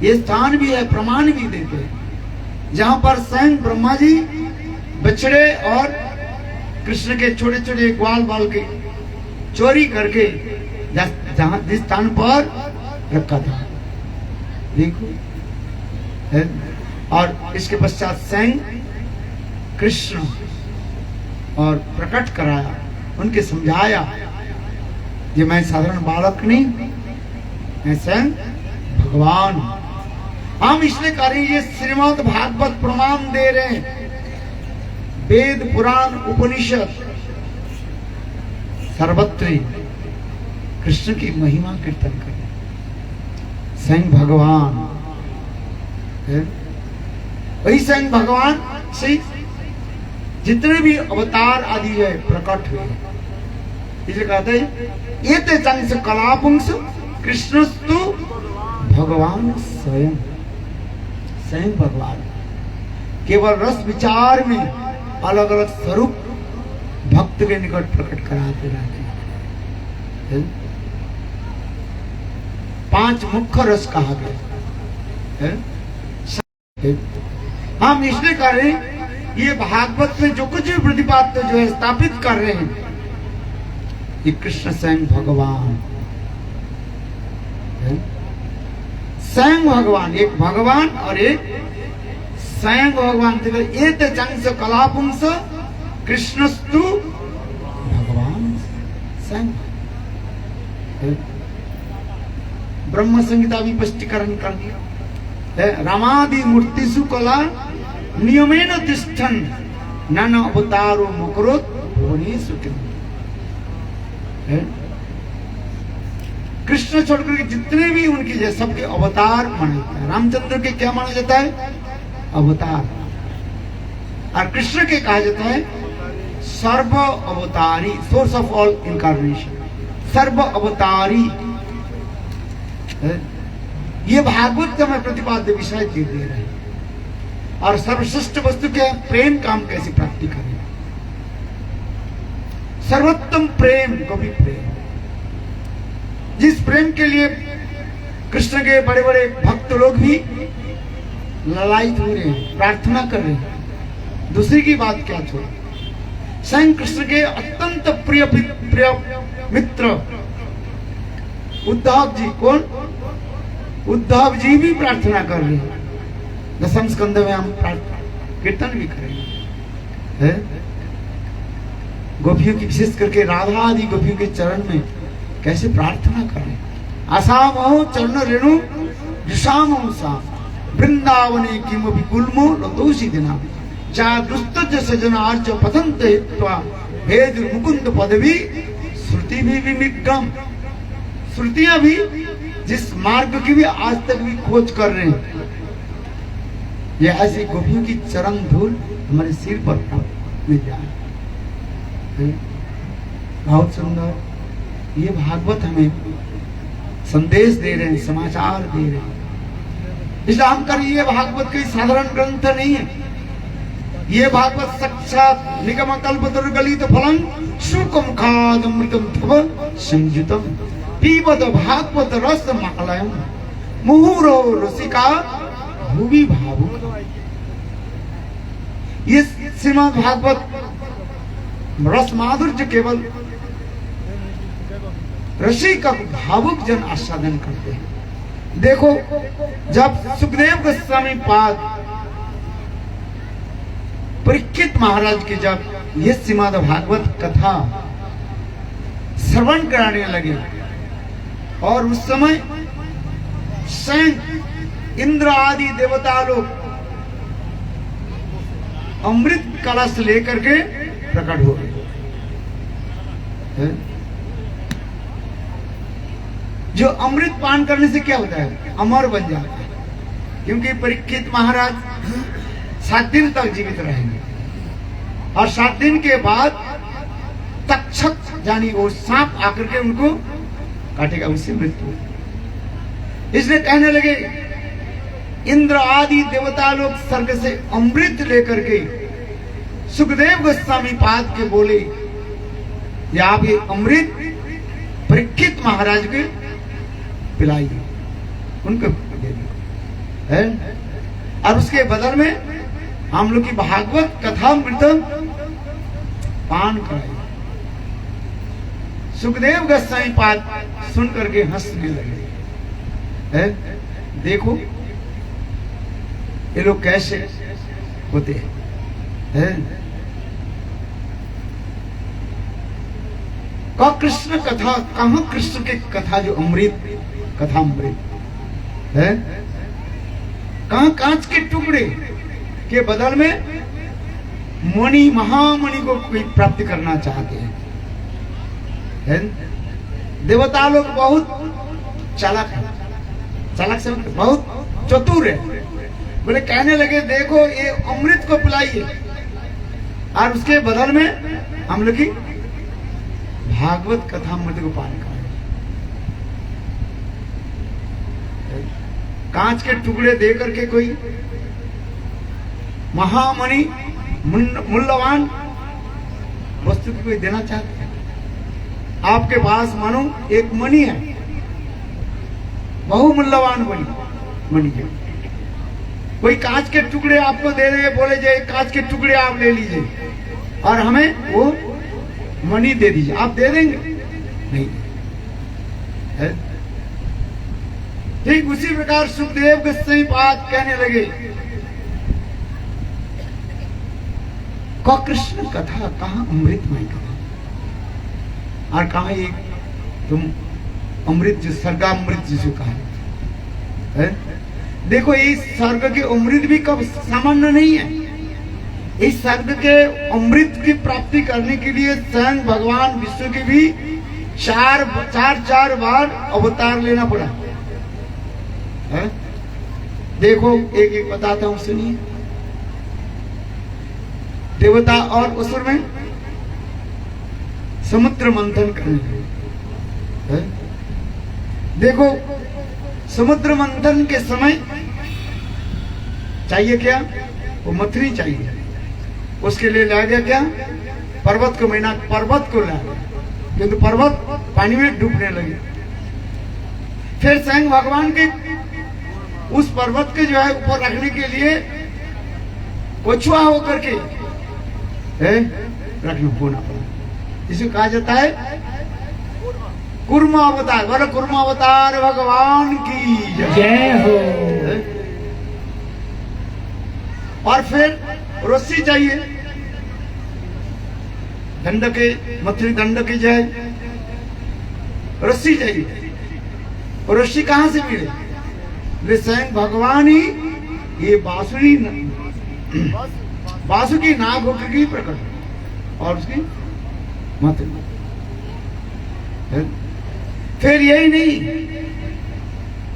ये स्थान भी है, प्रमाण भी देते हैं, जहां पर स्वयं ब्रह्मा जी बछड़े और कृष्ण के छोटे छोटे ग्वाल बाल के चोरी करके जहां जिस स्थान पर रखा था, देखो है। और इसके पश्चात स्वयं कृष्ण और प्रकट कराया, उनके समझाया, ये मैं साधारण बालक नहीं, मैं स्वयं भगवान। हम इसलिए कह रहे हैं, ये श्रीमद् भागवत प्रमाण दे रहे हैं, वेद पुराण उपनिषद सर्वत्र कृष्ण की महिमा कीर्तन करें, स्वयं भगवान है। वही स्वयं भगवान से जितने भी अवतार आदि है प्रकट हुए, इसलिए कहते हैं ये ते चंस कलापुंस कृष्णस्तु भगवान स्वयं, स्वयं भगवान केवल रस विचार में अलग अलग स्वरूप भक्त के निकट प्रकट कराते रहते हैं। 5 मुख्य रस कहा गया है, हम इसलिए कर रहे हैं, ये भागवत में जो कुछ भी प्रतिपाद्य जो है स्थापित कर रहे हैं, ये कृष्ण स्वयं भगवान है। स्वयं भगवान, एक भगवान और एक स्वयं भगवान। एक जंस कलापुंस कृष्णस्तु भगवान स्वयं। ब्रह्म संहिता भी स्पष्टीकरण कर दिया। रामादि मूर्तिषु कला नियमेन तिष्ठन् नन अवतारो मकरोत् भुवनेषु किम्। कृष्ण छोड़कर के जितने भी उनके जैसे सबके अवतार माना जाता है। रामचंद्र के क्या माना जाता है? अवतार। और कृष्ण के कहा जाता है सर्व अवतारी, सोर्स ऑफ ऑल इनकारनेशन, सर्व अवतारी। ये भागवत का मैं प्रतिपाद्य विषय दे रहे हैं। और सर्वश्रेष्ठ वस्तु क्या है? प्रेम काम कैसे प्राप्ति करें? सर्वोत्तम प्रेम को भी प्रेम, जिस प्रेम के लिए कृष्ण के बड़े बड़े भक्त लोग भी ललायित हो रहे हैं, प्रार्थना कर रहे हैं। दूसरी की बात क्या छोड़, स्वयं कृष्ण के अत्यंत प्रिय मित्र उद्धव जी, कौन? उद्धव जी भी प्रार्थना कर रहे हैं। दसम स्कंद में हम कीर्तन भी करेंगे। गोपियों की, विशेष करके राधा आदि गोपियों के चरण में कैसे प्रार्थना करें। आसामो चरण रेणु जुषामो सा वृंदावने किमपि गुल्मो लतोषि दिना जा दुस्तज सजन आर्च पतंत हित्वा भेद मुकुंद पदवी श्रुति भी विनिगम। श्रुतियां भी जिस मार्ग की भी आज तक भी खोज कर रहे हैं, ये ऐसी गोपियों की चरण धूल हमारे सिर पर मिल जाए। बहुत सुंदर ये भागवत हमें संदेश दे रहे हैं, समाचार दे रहे हैं। इसलिए हम कर, ये भागवत कोई साधारण ग्रंथ नहीं है। ये भागवत साक्षात निगम कल्पतरुगलित फलम शुकम खादमृतम तव संयुतम पीबत भागवत रस मालयम मुहुरो रसिका भूवि भावुक। ये श्रीमद् भागवत रस माधुर्य केवल रसिक भावुक जन आस्वादन करते हैं। देखो, जब सुखदेव गोस्वामी पाद परीक्षित महाराज की जब ये श्रीमद् भागवत कथा श्रवण कराने लगे, और उस समय स्वयं इंद्र आदि देवता लोग अमृत कलश लेकर के प्रकट हो गए। जो अमृत पान करने से क्या होता है? अमर बन जाता है। क्योंकि परीक्षित महाराज 7 दिन तक जीवित रहेंगे, और 7 दिन के बाद तक्षक यानी वो सांप आकर के उनको काटेगा, उससे मृत्यु। इसलिए कहने लगे, इंद्र आदि देवता लोग स्वर्ग से अमृत लेकर के सुखदेव गोस्वामी पाद के बोले, या आप ये अमृत परीक्षित महाराज के पिलाइए, उनको दे दो। और उसके बदल में हम लोग की भागवत कथा मृत पान कराइए। सुखदेव गोस्वामी पाद सुन करके हंसने लगे। देखो ये लोग कैसे होते हैं। कृष्ण कथा कहां? कृष्ण के कथा जो अमृत कथा अमृत है, कहां? कांच के टुकड़े के बदल में मणि, महामणि को कोई प्राप्त करना चाहते हैं। देवता लोग बहुत चालाक है, चालाक से बहुत चतुर है। बोले, कहने लगे, देखो ये अमृत को पिलाइए, और उसके बदल में हम लोग की भागवत कथा अमृत को पान कराए। कांच के टुकड़े दे करके कोई महामणि, मूल्यवान वस्तु की कोई देना चाहते हैं? आपके पास मानो एक मणि है, बहुमूल्यवान मणि है, कोई कांच के टुकड़े आपको दे रहे, बोले जे कांच के टुकड़े आप ले लीजिए और हमें वो मणि दे दीजिए, आप दे देंगे? नहीं है? ठीक उसी प्रकार सुखदेव गोस्वामी बात कहने लगे, कृष्ण कथा कहाँ अमृतमय कथा और कहाँ ये तुम अमृत जो स्वर्गामृत जिसे कहा है? देखो इस स्वर्ग के अमृत भी कब सामान्य नहीं है। इस स्वर्ग के अमृत की प्राप्ति करने के लिए स्वयं भगवान विष्णु के भी चार बार अवतार लेना पड़ा है? देखो एक एक बताता हूं, सुनिए। देवता और असुर में समुद्र मंथन करने है? देखो समुद्र मंथन के समय चाहिए क्या? वो मथुरी चाहिए, उसके लिए ला गया क्या? पर्वत को महीना, पर्वत को ला गया, किंतु पर्वत पानी में डूबने लगे। फिर स्वयं भगवान के उस पर्वत के जो है ऊपर रखने के लिए कछुआ होकर के रखना होना पड़ा। इसे कहा जाता है कुर्म अवतार। बोलो कुर्म अवतार भगवान की जय हो। और फिर रस्सी चाहिए, दंड के मथुरी दंड की जय रस्सी चाहिए। और रस्सी कहां से मिले? वे स्वयं भगवान ही ये बांसुरी नाग होकर की प्रकट और उसकी मथुरी। फिर यही नहीं,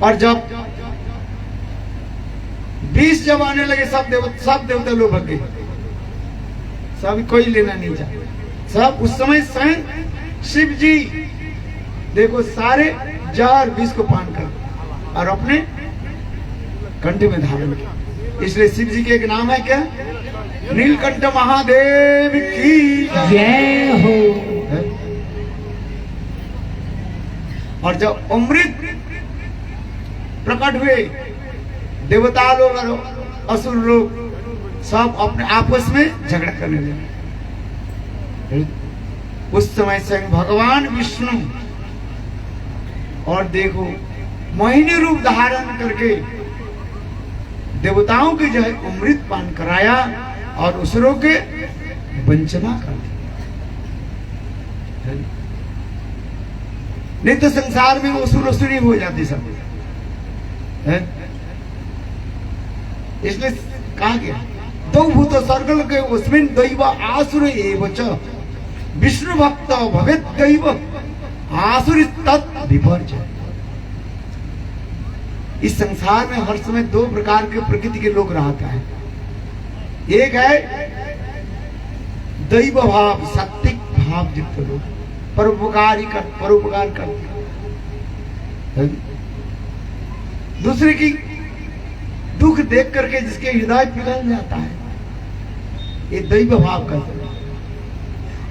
और जब 20 जब आने लगे सब देवता लोग भग गए, सब कोई लेना नहीं चाहता। सब उस समय स्वयं शिव जी देखो सारे जार विष को पान कर और अपने कंठ में धारण किया। इसलिए शिव जी के एक नाम है क्या? नीलकंठ महादेव की जय हो। और जब अमृत प्रकट हुए, देवता लोग और असुर लोग सब अपने आपस में झगड़ा करने लगे। उस समय से भगवान विष्णु और देखो मोहिनी रूप धारण करके देवताओं के जो है अमृत पान कराया और असुरों के वंचना कर दी। नहीं तो संसार में असुर असुरी हो जाती सब है? इसलिए कहा गया दो भूत सर्गल के उसमें दैव आसुर एव च विष्णु भक्त भवेत दैव आसुर तत् विपर्य। इस संसार में हर समय दो प्रकार के प्रकृति के लोग रहता है। एक है दैव भाव, सात्विक भाव युक्त लोग, परोपकार कर। दूसरे की दुख देख करके जिसके हृदय पिघल जाता है, ये दैव भाव करते हैं।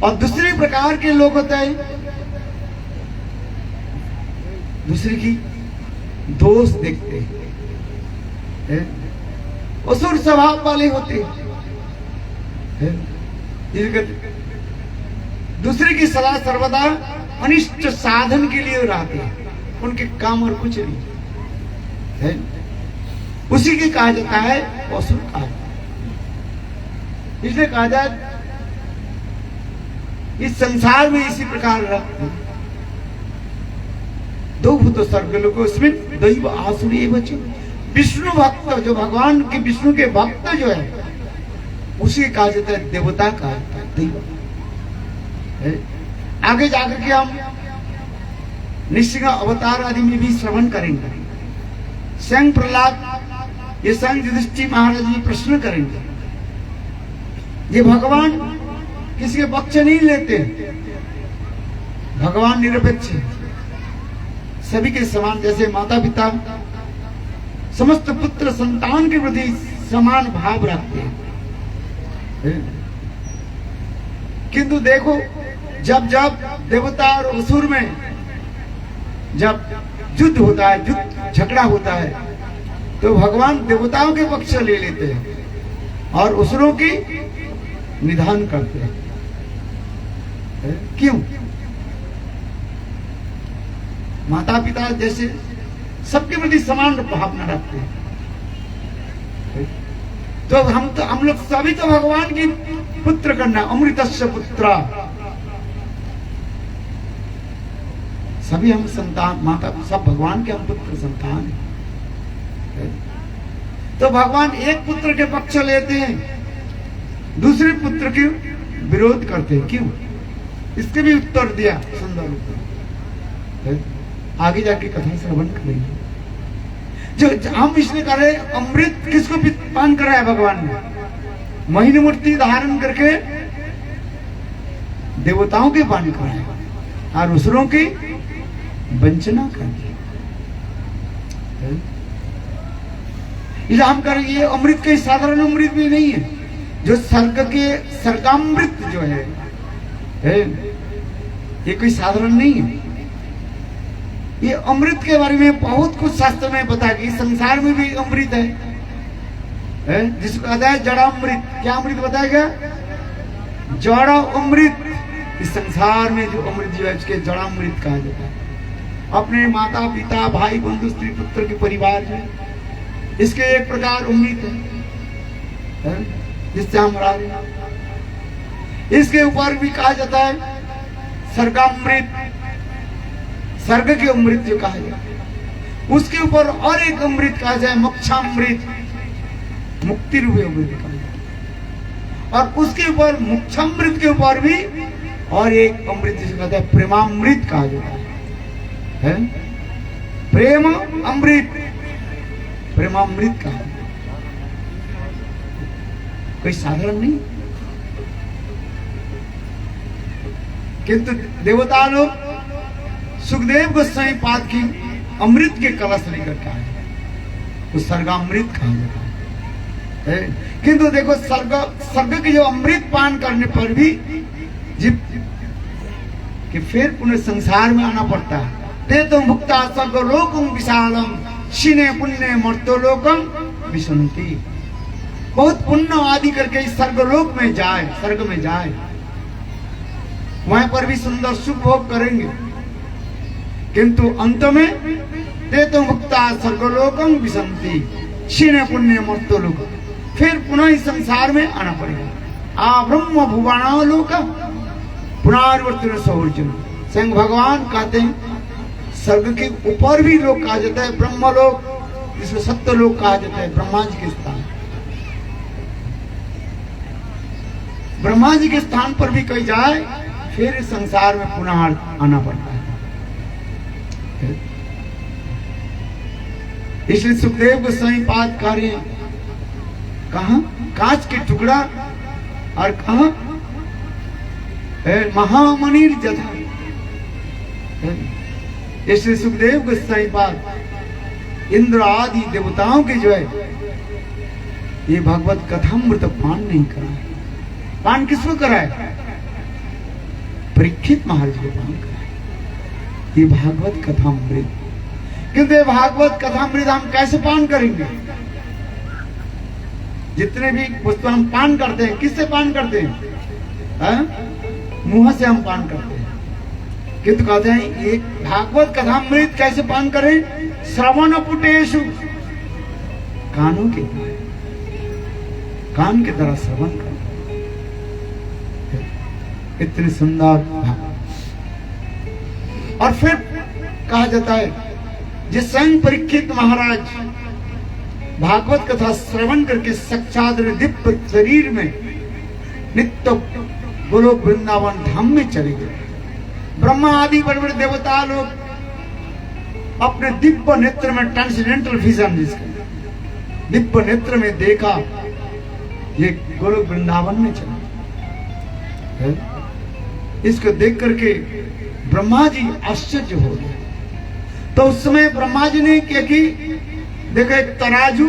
और दूसरे प्रकार के लोग होते हैं दूसरे की दोष देखते हैं, असुर स्वभाव वाले होते हैं। दूसरे की सदा सर्वदा अनिष्ट साधन के लिए रहते हैं, उनके काम और कुछ नहीं है। उसी के कहा जाता है असुर कहा जाता है। इसलिए कहा जाए इस संसार में इसी प्रकार रहते दो भूत सर्ग लोग, उसमें दैव आसुरी बचे। विष्णु भक्त जो भगवान के विष्णु के भक्त जो है उसी कहा जाता है देवता कहा जाता है दैव। आगे जाकर के हम निश्चित अवतार आदि में भी श्रवण करेंगे। स्वयं प्रहलाद ये स्वयं युधिष्ठिर महाराज जी प्रश्न करेंगे। ये भगवान किसी के पक्ष नहीं लेते, भगवान निरपेक्ष है, सभी के समान। जैसे माता पिता समस्त पुत्र संतान के प्रति समान भाव रखते हैं, किंतु देखो जब जब देवता और असुर में जब युद्ध होता है, युद्ध झगड़ा होता है, तो भगवान देवताओं के पक्ष ले लेते हैं और असुरों की निधान करते हैं। क्यों? माता पिता जैसे सबके प्रति समान भावना रखते हैं। तो हम लोग सभी तो भगवान की पुत्र करना, अमृतस्य पुत्र, सभी हम संतान, माता सब भगवान के हम पुत्र संतान हैं। तो भगवान एक पुत्र के पक्ष लेते हैं, दूसरे पुत्र के विरोध करते हैं। क्यों? इसके भी उत्तर दिया, सुंदर उत्तर। आगे जाके कथा श्रवण करेंगे। जो हम इसलिए कर रहे, अमृत किसको पान कराया भगवान ने? मोहिनी मूर्ति धारण करके देवताओं के पान कराया और असुरों की वंचना कर दी। इसे हम कर, ये अमृत कोई साधारण अमृत भी नहीं है। जो स्वर्ग के स्वर्गामृत जो है ये कोई साधारण नहीं है। ये अमृत के बारे में बहुत कुछ शास्त्र में बता कि संसार में भी अमृत है, जिसको कहता है जड़ामृत। क्या अमृत बताया गया? जड़ा अमृत। इस संसार में जो अमृत जो है उसके जड़ामृत कहा जाता है। अपने माता पिता भाई बंधु स्त्री पुत्र के परिवार जो है, इसके एक प्रकार अमृत है जिससे हम रह रहे हैं। इसके ऊपर भी कहा जाता है स्वर्गामृत, स्वर्ग के अमृत जो कहा जाए। उसके ऊपर और एक अमृत कहा जाए मोक्षामृत, मुक्ति रूपी अमृत कहा जाए। और उसके ऊपर मोक्षामृत के ऊपर भी और एक अमृत जिसे कहते हैं प्रेमामृत कहा जाता है। प्रेम अमृत, प्रेमामृत कहा जाता है। कोई साधारण नहीं। किंतु देवता लोग सुखदेव गोस्वामी पाद की अमृत के कलश लेकर के आए, तो स्वर्गामृत कहा जाता है। किंतु देखो स्वर्ग के जो अमृत पान करने पर भी जीव कि फिर पुनः संसार में आना पड़ता है। ते तो मुक्ता स्वर्गलोकं विशालम शिने पुण्य मर्त्योलोकं विशन्ति। बहुत पुण्य आदि करके इस स्वर्गलोक में जाए, स्वर्ग में जाए, वहां पर भी सुंदर सुख भोग करेंगे। किंतु अंत में ते तो मुक्ता स्वर्गलोकं विशन्ति शिने पुण्य मर्त्योलोकं, फिर पुनः इस संसार में आना पड़ेगा। आ ब्रह्म भुवनालोक पुनर्वर्तन सौर्जन। स्वयं भगवान कहते हैं स्वर्ग के ऊपर भी लोग कहा जाता है ब्रह्मलोक, जिसको सत्य लोक कहा जाता है, ब्रह्मा जी के स्थान। ब्रह्मा जी के स्थान पर भी कही जाए फिर इस संसार में पुनः आना पड़ता है। इसलिए सुखदेव गोस्वामी पाद कार्य कहा कांच के टुकड़ा और कहा महामणिर जथा। इसलिए सुखदेव गोस्वामी पाद इंद्र आदि देवताओं के जो है ये भगवत कथामृत पान नहीं कराए। पान किसको कराए? परीक्षित महाराज को पान कराए ये भागवत कथामृत। किंतु ये भागवत कथामृत हम कैसे पान करेंगे? जितने भी वस्तु हम पान करते हैं किससे पान करते हैं? मुंह से हम पान करते हैं। किंतु कहते हैं ये भागवत कथामृत कैसे पान करें? श्रवण पुटेशु, कानों के द्वारा, कान के द्वारा श्रवण करें। इतनी सुंदर भाव। और फिर कहा जाता है जिस स्वयं परीक्षित महाराज भागवत कथा श्रवण करके साक्षात दिव्य शरीर में नित्य गोलोक वृंदावन धाम में चले गए। ब्रह्मा आदि बड़े बड़े देवता लोग अपने दिव्य नेत्र में ट्रांसेंडेंटल विजन, जिसका दिव्य नेत्र में देखा ये गोलोक वृंदावन में चला। इसको देख करके ब्रह्मा जी आश्चर्य हो गए। तो उस समय ब्रह्मा जी ने क्या की, देखो एक तराजू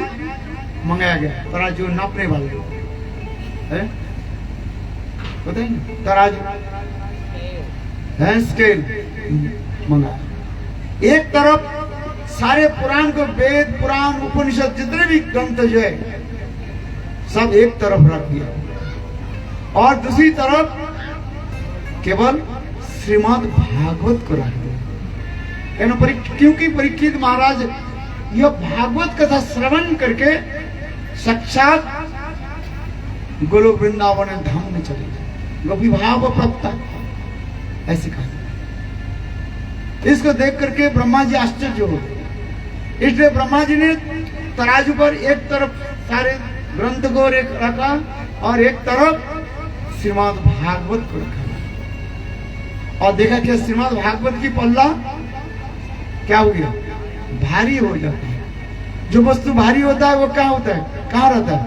मंगाया गया, तराजू नापने वाले है, पता है ना, तराजू है, स्केल मंगाया। एक तरफ सारे पुराण को, वेद पुराण उपनिषद जितने भी ग्रंथ जो है सब एक तरफ रख दिया और दूसरी तरफ केवल श्रीमद् भागवत को रख दिया। क्योंकि परीक्षित महाराज यह भागवत कथा श्रवण करके साक्षात गोलोक वृंदावन धाम में चले गए, गोपी भाव प्रप्ता ऐसे कहा। इसको देख करके ब्रह्मा जी आश्चर्य हो गए। इसलिए ब्रह्मा जी ने तराजू पर एक तरफ सारे ग्रंथ को रखा और एक तरफ श्रीमद् भागवत को रखा और देखा कि श्रीमद् भागवत की पल्ला क्या हो गया, भारी हो जाता है। जो वस्तु भारी होता है वो क्या होता है, कहाँ रहता है,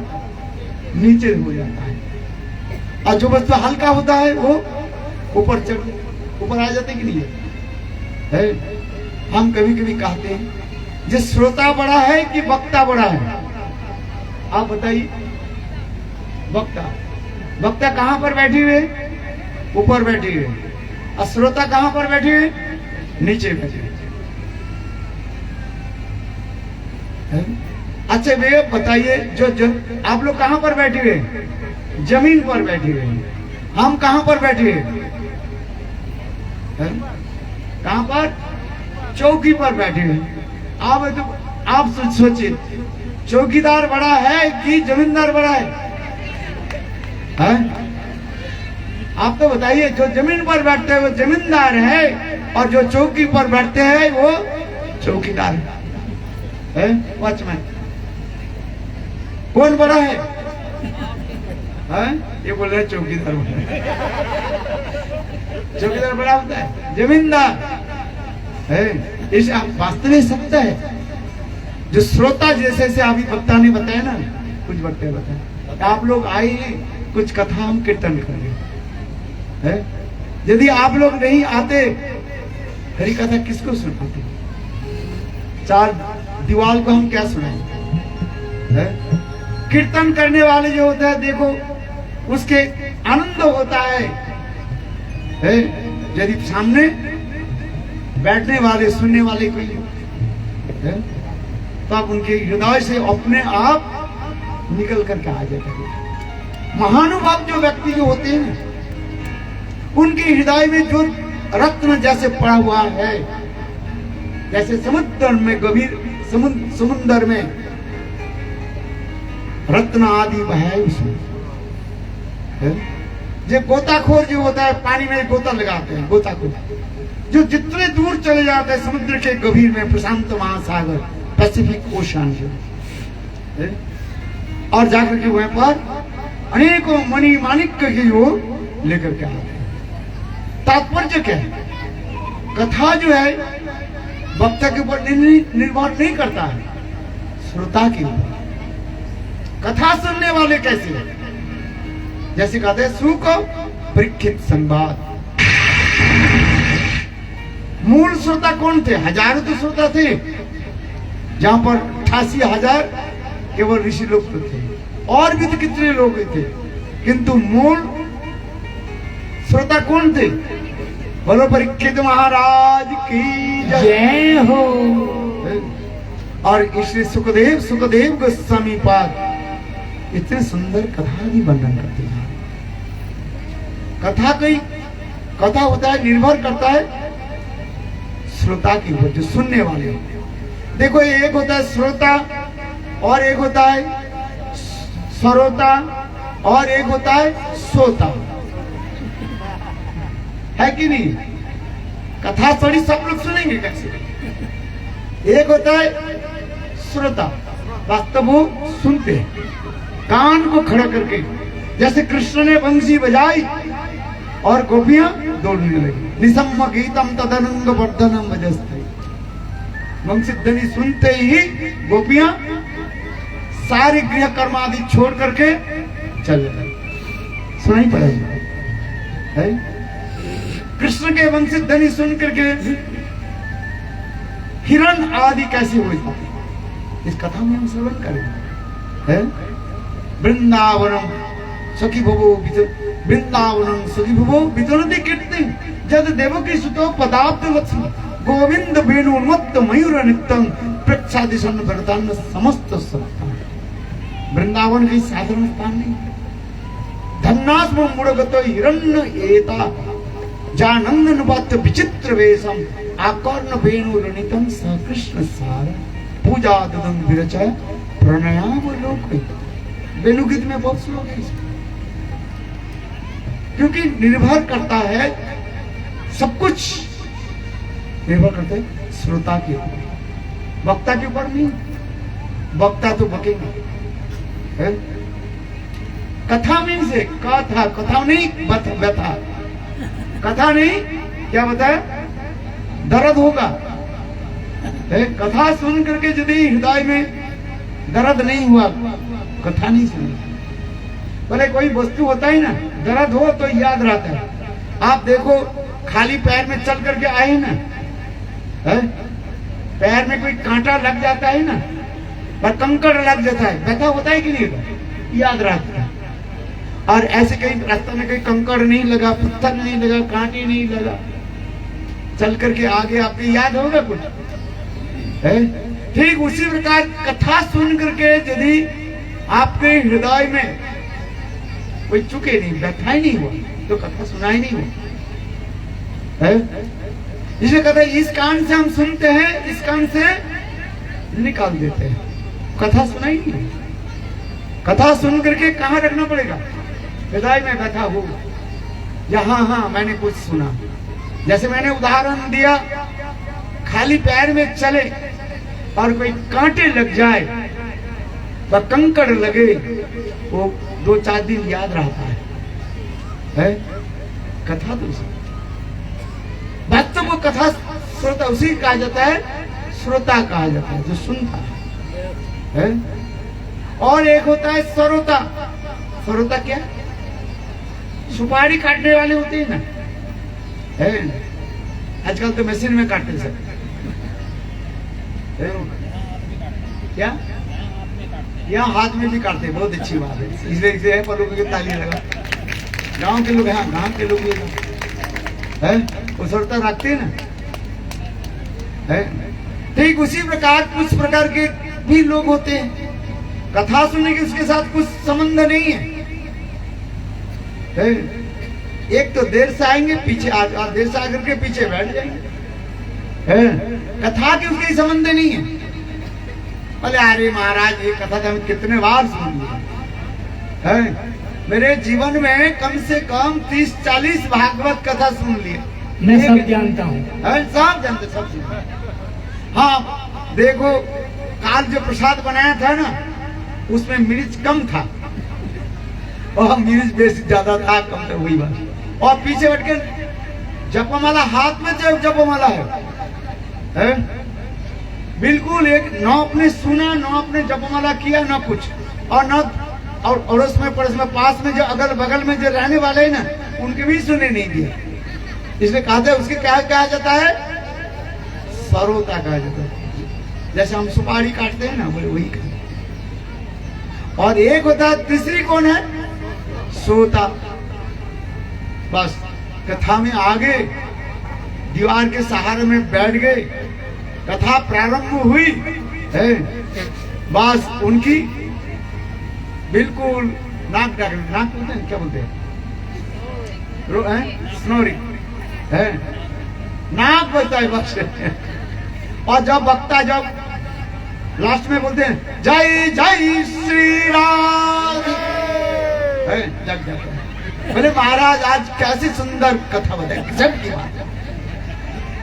नीचे हो जाता है। और जो वस्तु हल्का होता है वो ऊपर आ जाते कि नहीं है? हम कभी कभी कहते हैं जो श्रोता बड़ा है कि वक्ता बड़ा है? आप बताइए। वक्ता कहां पर बैठे हुए, ऊपर बैठे हुए, और श्रोता कहां पर बैठे हुए, नीचे बैठे हुए। अच्छा वे बताइए, जो आप लोग कहां पर बैठे हुए, जमीन पर बैठे हुए, हम कहां पर बैठे हुए, कहां पर, चौकी पर बैठे हुए। आप सोचिए चौकीदार बड़ा है कि जमींदार बड़ा है? आप तो बताइए। जो जमीन पर बैठते हैं वो जमींदार है और जो चौकी पर बैठते हैं वो चौकीदार है। वॉचमैन कौन बड़ा है? ये बोल रहे चौकीदार बड़ा है। चौकीदार बड़ा होता है, जमींदार है। इस वास्तविक सत्य है। जो श्रोता जैसे अभी वक्ता ने बताया ना, कुछ वक्ता बताए, आप लोग आइए कुछ कथा हम कीर्तन करेंगे। यदि आप लोग नहीं आते हरी कथा किसको सुनाते? चार दीवाल को हम क्या सुनाएंगे? कीर्तन करने वाले जो होता है देखो उसके आनंद होता है। यदि सामने बैठने वाले सुनने वाले कोई तो आप उनके हृदय से अपने आप निकल करके आ जाता। महानुभाव जो व्यक्ति जो होते हैं उनके हृदय में जो रत्न जैसे पड़ा हुआ है, जैसे समुद्र में गंभीर समुद्र में रत्न आदि बहाए उसमें। जो गोताखोर जो होता है पानी में गोता लगाते हैं, गोताखोर जो जितने दूर चले जाते हैं समुद्र के गंभीर में, प्रशांत महासागर, पैसिफिक ओशन जो, और जाकर के वहां पर अनेकों मणि माणिक्य के वो लेकर के आते हैं। तात्पर्य क्या है? कथा जो है वक्ता के ऊपर निर्भर नहीं करता है, श्रोता के ऊपर। कथा सुनने वाले कैसे हैं? जैसे कहते हैं सुख परीक्षित संवाद। मूल श्रोता कौन थे? हजारों तो श्रोता थे, जहां पर 88,000 केवल ऋषि लोग तो थे, और भी तो कितने लोग थे, किंतु मूल श्रोता कौन थे? बोलो परीक्षित महाराज की जय हो। और इसलिए सुखदेव गोस्वामी पाद इतने सुंदर कथा भी वर्णन करते हैं। कथा होता है, निर्भर करता है श्रोता की ऊपर, जो सुनने वाले होते हैं। देखो एक होता है श्रोता और एक होता है सरोता और एक होता है सोता, है कि नहीं? कथा थोड़ी सब लोग सुनेंगे कैसे? एक होता है श्रोता, वास्तव वो सुनते हैं कान को खड़ा करके, जैसे कृष्ण ने बंसी बजाई और गोपियां दौड़ने लगी। निसम्म गीतम तदनंग वर्धनम बजस्ते। बंसी ध्वनि सुनते ही गोपियां सारे गृह कर्म आदि छोड़ करके चल गए। सुनाई पड़ेगा कृष्ण के वंशी ध्वनि सुन करके हिरण आदि कैसे हो जाते, इस कथा में हम श्रवण करेंगे। वृंदावनम सखी भवो वृंदावनम सखी भवो वितरति कीर्ति जद देवकी सुतो पदाब्द लक्ष्मी। गोविंद वेणु उन्मत्त मयूर नित्यं प्रक्षादिशन भरतान्न समस्त सत्ता। वृंदावन कहीं साधारण स्थान नहीं। धन्नास मुड़गतो हिरण्य एता जानंदन बात विचित्र वेशम आकर्ण वेणु रणितम सकृष्ण सार पूजा ददम विरच प्रणयाम लोक। वेणु गीत में बहुत श्लोक है, क्योंकि निर्भर करता है सब कुछ निर्भर करता है श्रोता के ऊपर, वक्ता के ऊपर नहीं। वक्ता तो बकेगा। कथा मीन से कथा, कथा नहीं व्यथा, कथा नहीं क्या बताया, दर्द होगा। कथा सुन करके यदि हृदय में दर्द नहीं हुआ, कथा नहीं सुनी। भले कोई वस्तु होता है ना, दर्द हो तो याद रहता है। आप देखो खाली पैर में चल करके आए ना, पैर में कोई कांटा लग जाता है ना, और कंकड़ लग जाता है, व्यथा होता है कि नहीं, याद रहता है। और ऐसे कहीं रास्ते में कोई कंकड़ नहीं लगा, पत्थर नहीं लगा, कांटे नहीं लगा, चल करके आगे आपको याद होगा कुछ है? ठीक उसी प्रकार कथा सुन करके यदि आपके हृदय में कोई चुके नहीं, व्यथा ही नहीं हुआ, तो कथा सुनाई नहीं हुआ है। इसलिए कहते हैं इस कान से हम सुनते हैं, इस कान से निकाल देते हैं। कथा सुनाई नहीं। कथा सुन करके कहाँ रखना पड़ेगा, हृदय में व्यथा हो, यहाँ हाँ मैंने कुछ सुना। जैसे मैंने उदाहरण दिया, खाली पैर में चले और कोई कांटे लग जाए व कंकड़ लगे, वो 2-4 दिन याद रहता है? कथा तो वास्तव को कथा श्रोता उसी कहा जाता है, श्रोता कहा जाता है जो सुनता है। और एक होता है सरोता। सरोता क्या, सुपारी काटने वाले होते हैं ना, आजकल तो मशीन में काटते सब। क्या यहाँ हाथ में भी काटते, बहुत अच्छी बात है। इसलिए पर लोगों की ताली लगा, गांव के लोग हैं, गांव के लोग है वो सरोता रखते हैं ना, है। ठीक उसी प्रकार कुछ प्रकार के भी लोग होते हैं, कथा सुनने के उसके साथ कुछ संबंध नहीं है। एक तो देर से आएंगे, पीछे देर से आकर के पीछे बैठ जाएंगे, कथा के उसके संबंध नहीं है। बोले अरे महाराज ये कथा तो हम कितने बार सुन लिए, मेरे जीवन में कम से कम 30-40 भागवत कथा सुन लिए। मैं सब जानता हूँ, सब जानते, सब सुनते। हाँ देखो काल जो प्रसाद बनाया था ना, उसमें मिर्च कम था और मिर्च बेसी ज्यादा था, कम था, वही बात। और पीछे बैठ के जपमाला हाथ में जपमाला है, बिल्कुल एक न आपने सुना, न आपने जपमाला किया, न कुछ, और न और अड़ोस में पड़ोस में पास में जो अगल बगल में जो रहने वाले हैं ना, उनके भी सुने नहीं दिया। इसलिए कहा था उसके क्या कहा जाता है, सरोता कहा जाता है। जैसे हम सुपारी काटते हैं ना, वही कहा। और एक होता है, तीसरी कौन है, श्रोता। बस कथा में आगे दीवार के सहारे में बैठ गए, कथा प्रारंभ हुई है, बस उनकी बिल्कुल नाक डाक, नाक बोलते हैं, क्या बोलते हैं, स्नोरिंग है, नाक बजता है बस। और जब वक्ता जब लास्ट में बोलते हैं जय जय श्री राम, जग जाता है। बोले महाराज आज कैसी सुंदर कथा बताई, गजब की बात,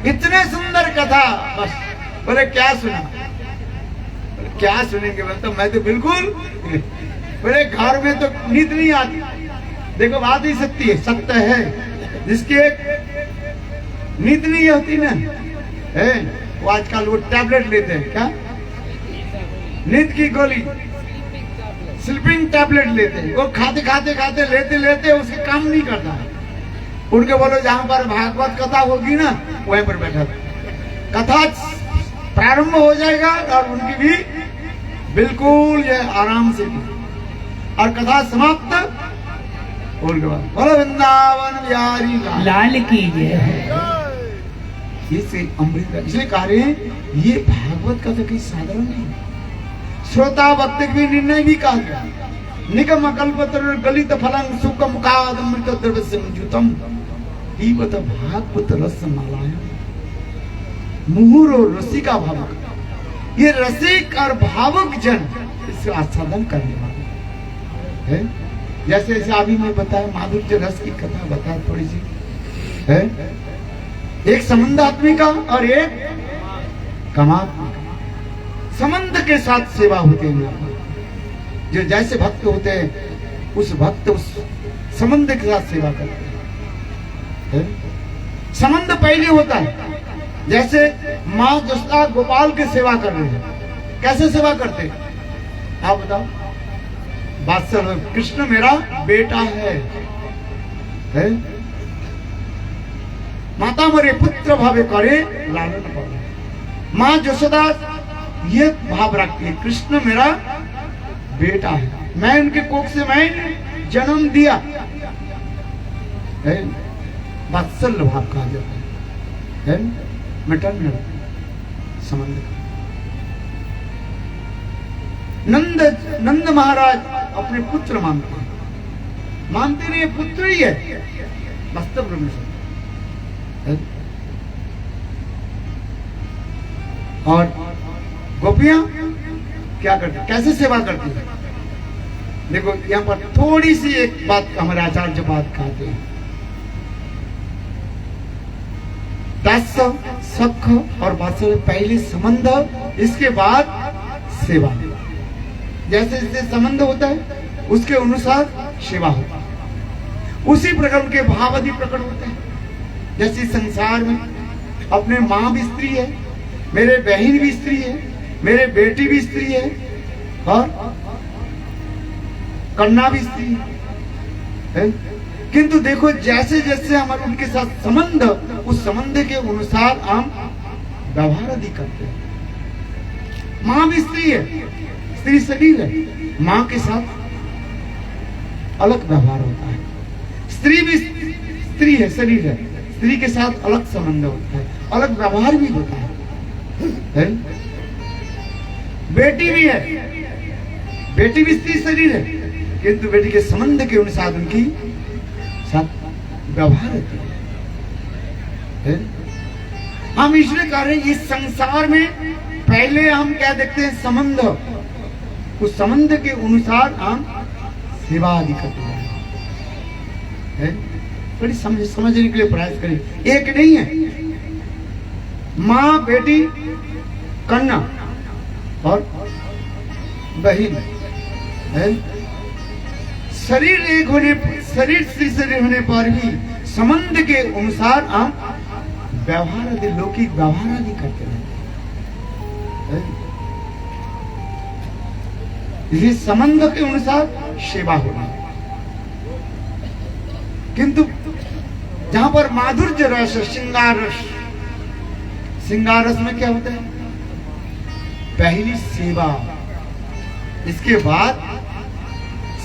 इतने सुंदर कथा। बस बोले क्या सुना, क्या सुनेंगे, तो मैं तो बिल्कुल, बोले घर में तो नींद नहीं आती। देखो बात ही सत्य है, जिसकी एक नींद नहीं होती ना, वो आजकल वो टैबलेट लेते हैं, क्या नींद की गोली, स्लीपिंग टैबलेट लेते हैं। वो खाते खाते खाते लेते लेते उसके काम नहीं करता है। उनके बोलो जहां पर भागवत कथा होगी ना, वहीं पर बैठा, कथा प्रारंभ हो जाएगा और उनकी भी बिल्कुल ये आराम से, और कथा समाप्त बोल के बाद बोलो वृंदावन बिहारी लाल की जय। ये से अमृत का, इसलिए कह रहे हैं ये भागवत का तो कहीं साधारण नहीं। श्रोता भक्त के निर्णय भी कहा गया, निगम कल्पतरु गलित फलं सुखम कादमृत द्रव्य संयुतम पीबत भागवत रस मालायम मुहुरो रसिका भावक। ये रसिक और भावुक जन इससे आस्वादन करने वाले है। जैसे जैसे अभी मैं बताया माधुर्य रस की कथा बताया थोड़ी सी है, एक संबंधात्मिका और एक कामात्मिका। संबंध के साथ सेवा होती है, जो जैसे भक्त होते हैं उस भक्त उस संबंध के साथ सेवा करते हैं। संबंध पहले होता है, जैसे माँ जसोदा गोपाल की सेवा कर रहे हैं, कैसे सेवा करते हैं आप बताओ? वात्सल कृष्ण मेरा बेटा है? माता मरे पुत्र भावे करे लालन पालन। माँ जसोदा ये भाव रखती है, कृष्ण मेरा बेटा है, मैं उनके कोख से मैं जन्म दिया है। वात्सल्य भाव कहा जाता है, मैटरनल संबंध। नंद महाराज अपने पुत्र मानते हैं, मानते नहीं पुत्र ही है वास्तव में। और गोपियां क्या करती, कैसे सेवा करती है? देखो यहाँ पर थोड़ी सी एक बात हमारे आचार्य बात कहते हैं, दास सख और वात्सल्य पहले संबंध, इसके बाद सेवा। जैसे जैसे संबंध होता है उसके अनुसार सेवा होता है, उसी प्रकार के भाव आदि प्रकट होते हैं। जैसे संसार में अपने माँ भी स्त्री है, मेरे बहन भी स्त्री है, मेरे बेटी भी स्त्री है और कन्या भी स्त्री है। किंतु देखो जैसे जैसे हमारे उनके साथ संबंध, उस संबंध के अनुसार हम व्यवहार आदि करते हैं। माँ भी स्त्री है, स्त्री शरीर है, माँ के साथ अलग व्यवहार होता है। स्त्री भी स्त्री है, शरीर है, स्त्री के साथ अलग संबंध होता है, अलग व्यवहार भी होता है। बेटी भी है, बेटी भी स्त्री शरीर है, किंतु बेटी के संबंध के अनुसार उनकी साथ व्यवहार होता है। हम इसलिए कह रहे हैं इस संसार में पहले हम क्या देखते हैं संबंध, उस संबंध के अनुसार हम सेवा आदि करते हैं। बड़ी समझने के लिए प्रयास करें, एक नहीं है। माँ बेटी कन्या और बहन है, शरीर एक होने, शरीर स्त्री शरीर होने पर भी संबंध के अनुसार हम व्यवहार आदि, लौकिक व्यवहार आदि करते हैं। इसी संबंध के अनुसार सेवा होना। किंतु जहां पर माधुर्य रस, श्रृंगार रस, श्रृंगार रस में क्या होता है? पहली सेवा, इसके बाद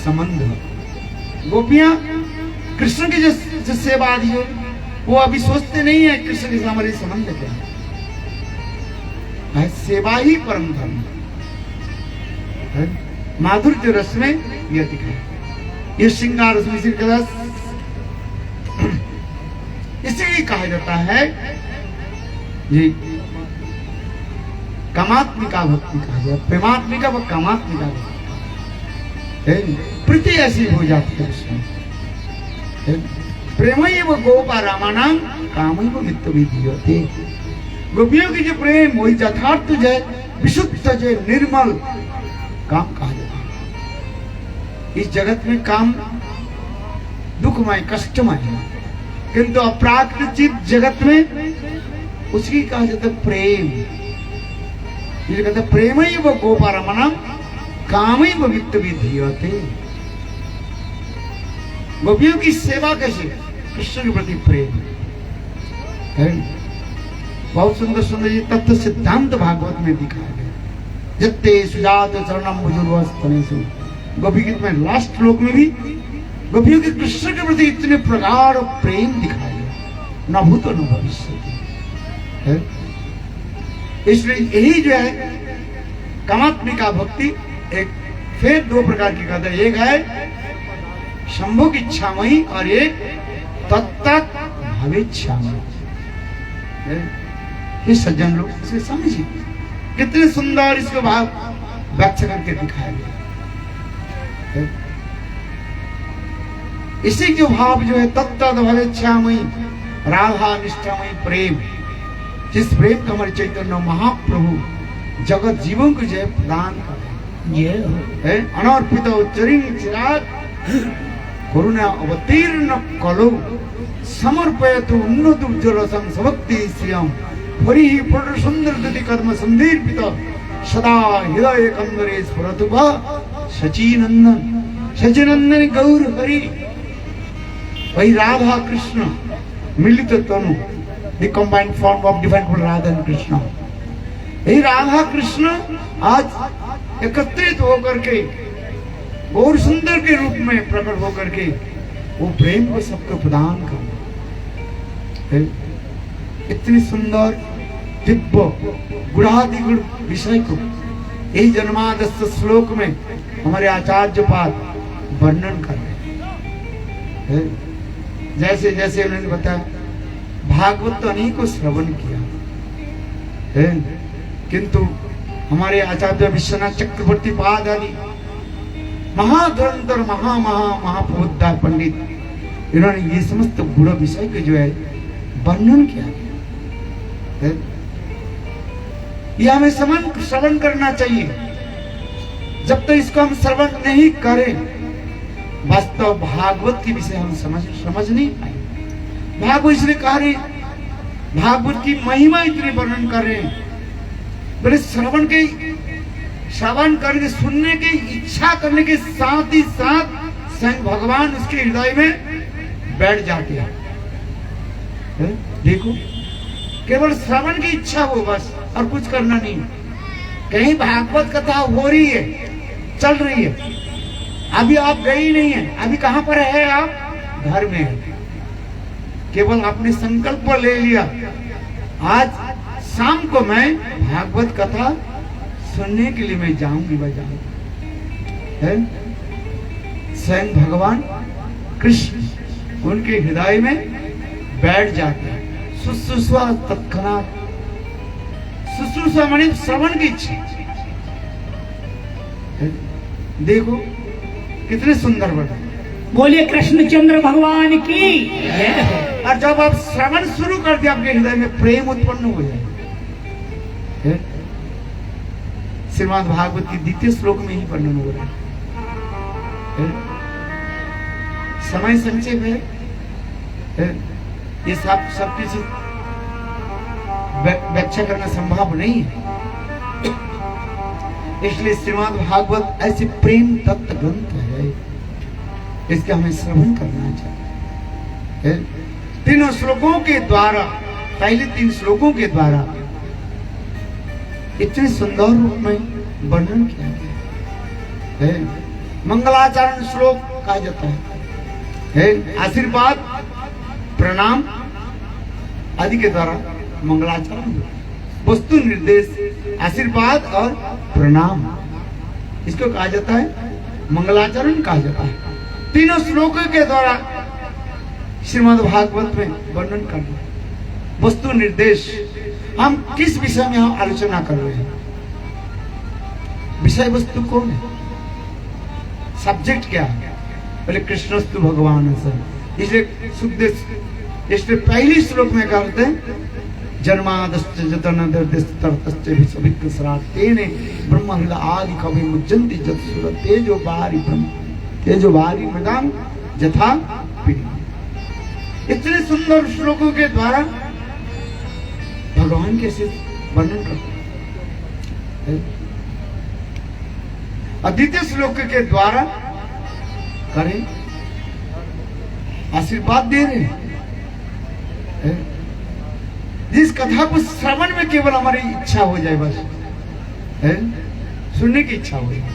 संबंध। गोपियां कृष्ण की जो सेवा आदि है वो अभी सोचते नहीं है कृष्ण के साथ हमारे संबंध क्या है। सेवा ही परम धर्म है। माधुर्य रस में यह दिखा, ये श्रृंगार रस में इसे कहा जाता है जी कामात्मिका भक्ति कहा जाता है। प्रेमात्मिका व कामात्मिका प्रीति ऐसी हो जाती है उसमें। प्रेम ही वो गोपा रामानाम काम ही वो वित्त विधि होते। गोपियों की जो प्रेम वही यथार्थ जय, विशुद्ध जय, निर्मल काम कहा जाता है। इस जगत में काम दुखमय कष्टमय है, किंतु अप्राकृतिक जगत में उसकी कहा जाता है प्रेम। ये कहते प्रेम ही वो गोपा रामानाम काम ही वो वित्त विधि होते। गोपियों की सेवा कैसे? कृष्ण के प्रति प्रेम है। बहुत सुंदर सुंदर ये तत्व सिद्धांत भागवत में दिखाया गया। जत्ते सुजात चरणम भुजर्वस्तनेषु, गोपी गीत में लास्ट श्लोक में भी गोपियों के कृष्ण के प्रति इतने प्रगाढ़ प्रेम दिखाया गया, न भूतो न भविष्य। है? इसलिए यही जो है कामात्मिका भक्ति एक फिर दो प्रकार की कहते हैं, एक है शंभु की इच्छामयी और एक तत्त भावेच्छामयी। ये सज्जन लोग इसे समझिए, कितने सुंदर इसको भाव व्याख्या करके दिखाया गया। इसी के भाव जो है तत्त भावेच्छामयी राधा निष्ठामयी प्रेम, जिस प्रेम का हमारे चैतन्य महाप्रभु जगत जीवों को जय प्रदान कर ये है। अनर्पित उच्चरिंग चिराग करुणा अवतीर्ण कलो समर्पयतु उन्नत उज्ज्वल संभक्ति श्रियम हरि पूर्ण सुंदर दति कर्म संदीर्पित सदा हृदय कंदरे स्फुरतु वा सचिनंदन गौर हरि। वही राधा कृष्ण मिलित तनु, the combined form of divine Radha and Krishna. यही राधा कृष्ण आज एकत्रित होकर के गौर सुंदर के रूप में प्रकट होकर के वो प्रेम को सबको प्रदान कर, इतनी सुंदर दिव्य गुणादिगुण विषय को यही जन्मादस्त श्लोक में हमारे आचार्य पाद वर्णन कर रहे हैं। जैसे जैसे उन्होंने बताया भागवत तो अनेकों श्रवण किया है, किंतु हमारे आचार्य विश्वनाथ चक्रवर्ती पाद आदि महाधुरंधर महाप्रबुद्ध पंडित, इन्होंने ये समस्त गुण विषय के जो है वर्णन किया है। ये हमें श्रवण करना चाहिए। जब तक तो इसको हम श्रवण नहीं करें, वास्तव भागवत के विषय हम समझ नहीं पाए। भागवत इसलिए कह रहे, भागवत की महिमा इतनी वर्णन कर रहे हैं, बोले श्रवण करके सुनने की इच्छा करने के साथ ही साथ स्वयं भगवान उसके हृदय में बैठ जाते हैं। देखो, केवल श्रवण की इच्छा हो बस, और कुछ करना नहीं। कहीं भागवत कथा हो रही है, चल रही है, अभी आप गई नहीं है, अभी कहां पर है आप? घर में है। केवल आपने संकल्प ले लिया, आज शाम को मैं भागवत कथा सुनने के लिए मैं जाऊंगी, है? स्वयं भगवान कृष्ण उनके हृदय में बैठ जाते हैं। शुश्रूषा तत्क्षणात्, शुश्रूषा माने श्रवण की इच्छा। देखो कितने सुंदर वर्णन। बोलिए कृष्णचंद्र भगवान की। और जब आप श्रवण शुरू कर दिया, आपके हृदय में प्रेम उत्पन्न हो जाए। श्रीमद् भागवत की द्वितीय श्लोक में ही वर्णन हो रहा है। समय संक्षेप है, ये सब चीज व्याख्या करना संभव नहीं है। इसलिए श्रीमद् भागवत ऐसे प्रेम तत्व ग्रंथ है, इसके हमें श्रवण करना चाहिए। तीनों श्लोकों के द्वारा, पहले 3 श्लोकों के द्वारा इतने सुंदर रूप में वर्णन किया गया है। मंगलाचरण श्लोक कहा जाता है। आशीर्वाद प्रणाम आदि के द्वारा मंगलाचरण, वस्तु निर्देश आशीर्वाद और प्रणाम, इसको कहा जाता है मंगलाचरण कहा जाता है। तीनों श्लोकों के द्वारा श्रीमद् भागवत में वर्णन करना, वस्तु निर्देश। हम किस विषय में हम आलोचना कर रहे हैं? विषय वस्तु कौन है? सब्जेक्ट क्या है? पहले कृष्णस्तु भगवान सर, इसलिए सुखदेव इसलिए पहली श्लोक में कहते हैं जन्मादश्च जतनदर्दिस्तर्तश्च विसविक्रसरात् तेने ब्रह्म हृदय आदि कवि मुज्जन्ति जतसुर तेजो बारी ब्रह्म तेजो बारी मृदांग यथा पीढ़ी। इतने सुंदर श्लोकों के द्वारा भगवान कैसे वर्णन करते हैं। अद्वितीय श्लोक के द्वारा करें आशीर्वाद दे रहे हैं। जिस कथा को श्रवण में केवल हमारी इच्छा हो जाए, बस है सुनने की इच्छा हो जाए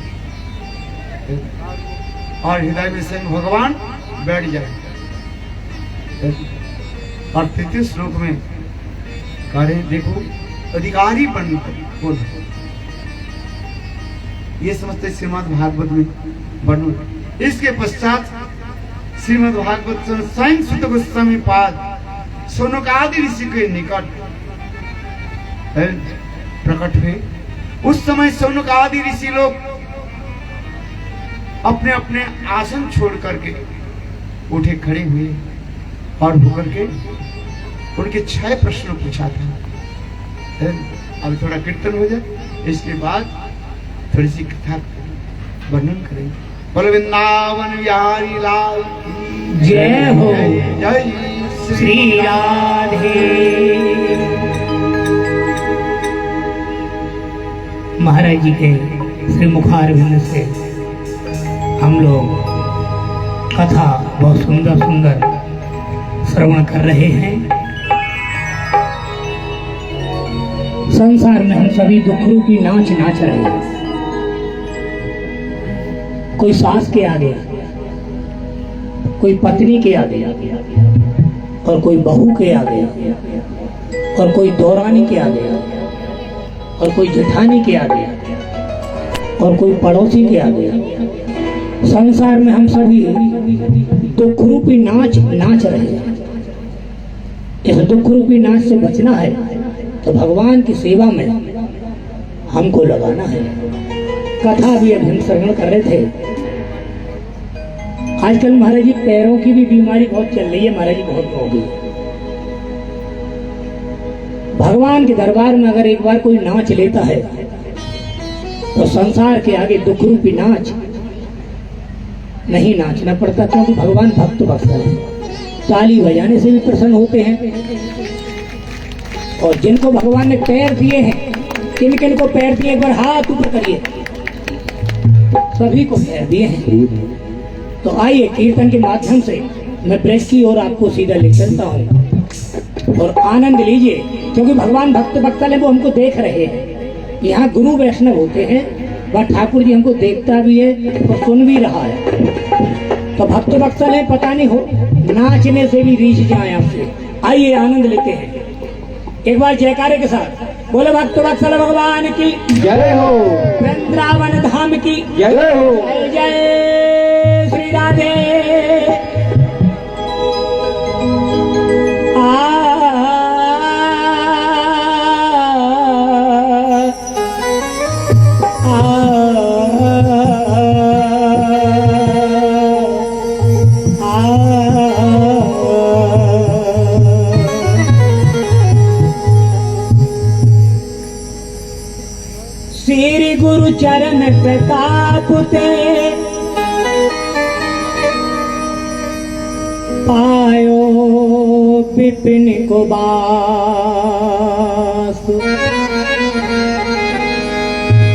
और हृदय में स्वयं भगवान बैठ जाए। और तृतीय श्लोक में कह रहे देखो अधिकारी बन बोल, ये समझते श्रीमद् भागवत में वर्णन। इसके पश्चात श्रीमद् भागवत स्वयं सुत गोस्वामी पाद सौनकादि ऋषि के निकट प्रकट हुए। उस समय सौनकादि ऋषि लोग अपने अपने आसन छोड़ करके उठे खड़े हुए और होकर के उनके 6 प्रश्न पूछा था। अब थोड़ा कीर्तन हो जाए, इसके बाद थोड़ी सी कथा वर्णन करेंगे। बोलो वृंदावन बिहारी लाल की जय हो। जय श्री राधे। महाराज जी के श्री मुखारविंद से हम लोग कथा बहुत सुंदर सुंदर श्रवण कर रहे हैं। संसार में हम सभी दुख रूपी नाच नाच रहे हैं। कोई सास के आगे, कोई पत्नी के आगे, और कोई बहू के आगे, और कोई दौरानी के आगे, और कोई जेठानी के आगे, और कोई पड़ोसी के आगे। संसार में हम सभी दुख रूपी नाच नाच रहे हैं। इस दुख रूपी नाच से बचना है तो भगवान की सेवा में हमको लगाना है। कथा भी अभी हम श्रवण कर रहे थे। आजकल महाराज जी पैरों की भी बीमारी बहुत चल रही है, महाराज जी बहुत होगी। भगवान के दरबार में अगर एक बार कोई नाच लेता है तो संसार के आगे दुख रूपी नाच नहीं नाचना पड़ता, क्योंकि भगवान भक्त बख्शा है। ताली बजाने से भी प्रसन्न होते हैं। और जिनको भगवान ने पैर दिए हैं, किन किन को पैर दिए, एक बार हाथ ऊपर करिए। सभी को पैर दिए हैं। तो आइए कीर्तन के माध्यम से मैं ब्रज की ओर आपको सीधा ले चलता हूँ और आनंद लीजिए, क्योंकि भगवान भक्त भक्तल है, वो हमको देख रहे हैं। यहाँ गुरु वैष्णव होते हैं, वह ठाकुर जी हमको देखता भी है और सुन भी रहा है। तो भक्त भक्तल है, पता नहीं हो नाचने से भी रीझ जाए आपसे। आइए आनंद लेते हैं एक बार जयकारे के साथ। बोले भक्त वत्सल भगवान की जय हो। वृंदावन धाम की जय हो। जय जय श्री राधे। श्री गुरु चरण प्रताप ते पायो विपिन को बास।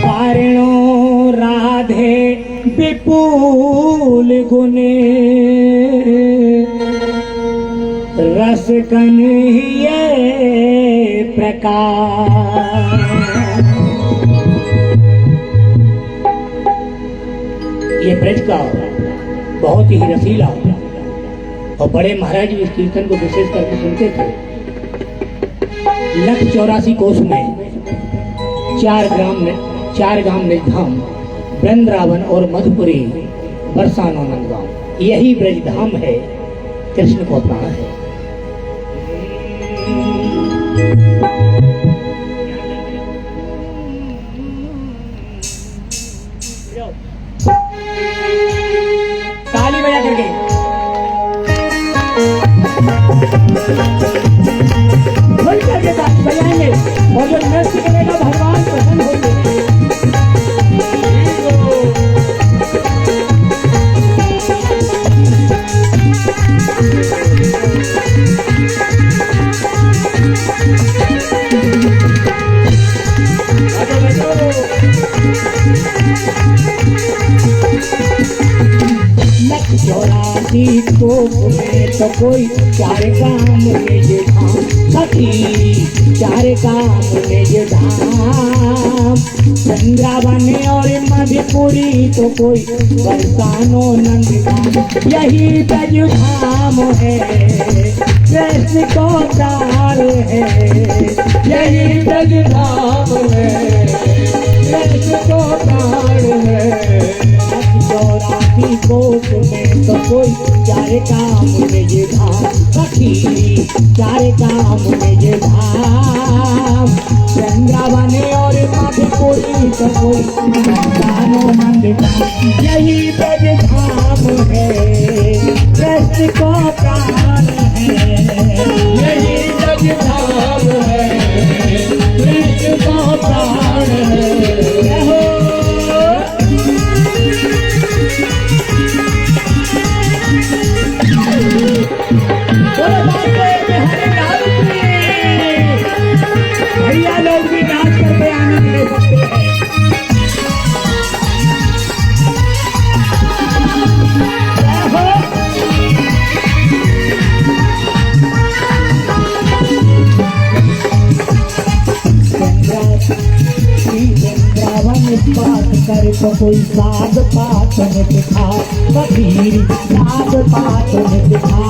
पारणो राधे विपुल गुने, रस कन्हैया प्रकाश। ये ब्रज का बहुत ही रसीला और बड़े महाराज इस कीर्तन को विशेष करके सुनते थे। 184 कोष में 4 गांव निधाम, वृंदावन और मधुपुरी, बरसाना नंदगांव, यही ब्रज धाम है। कृष्ण को प्राण है। ताली बजा करके खोल करके ताली बजाएंगे और जो नृत्य करेगा भगवान प्रसन्न होंगे। चौरासी कोप में तो कोई चार काम में ये धाम सखी, चार काम में ये धाम। चंद्रावन और मधुपुरी तो कोई बरसानो नंदगाम, यही ब्रज धाम है कृष्ण को प्राण है, यही ब्रज धाम है कृष्ण को प्राण है। चौरासी कोस में तो कोई चार काम में ये धाम सखी, चार काम में ये धाम। चंद्रावन और मधुपुरी तो कोई बरसानो नंदगाम, यही ब्रज धाम है कृष्ण को प्राण है, यही ब्रज धाम है कृष्ण को प्राण है। हो भैया लोग भी नाच करके आनंद ले सकते हैं। बात कर तो कोई साध पात में दिखा, कबीर साध पात में दिखा।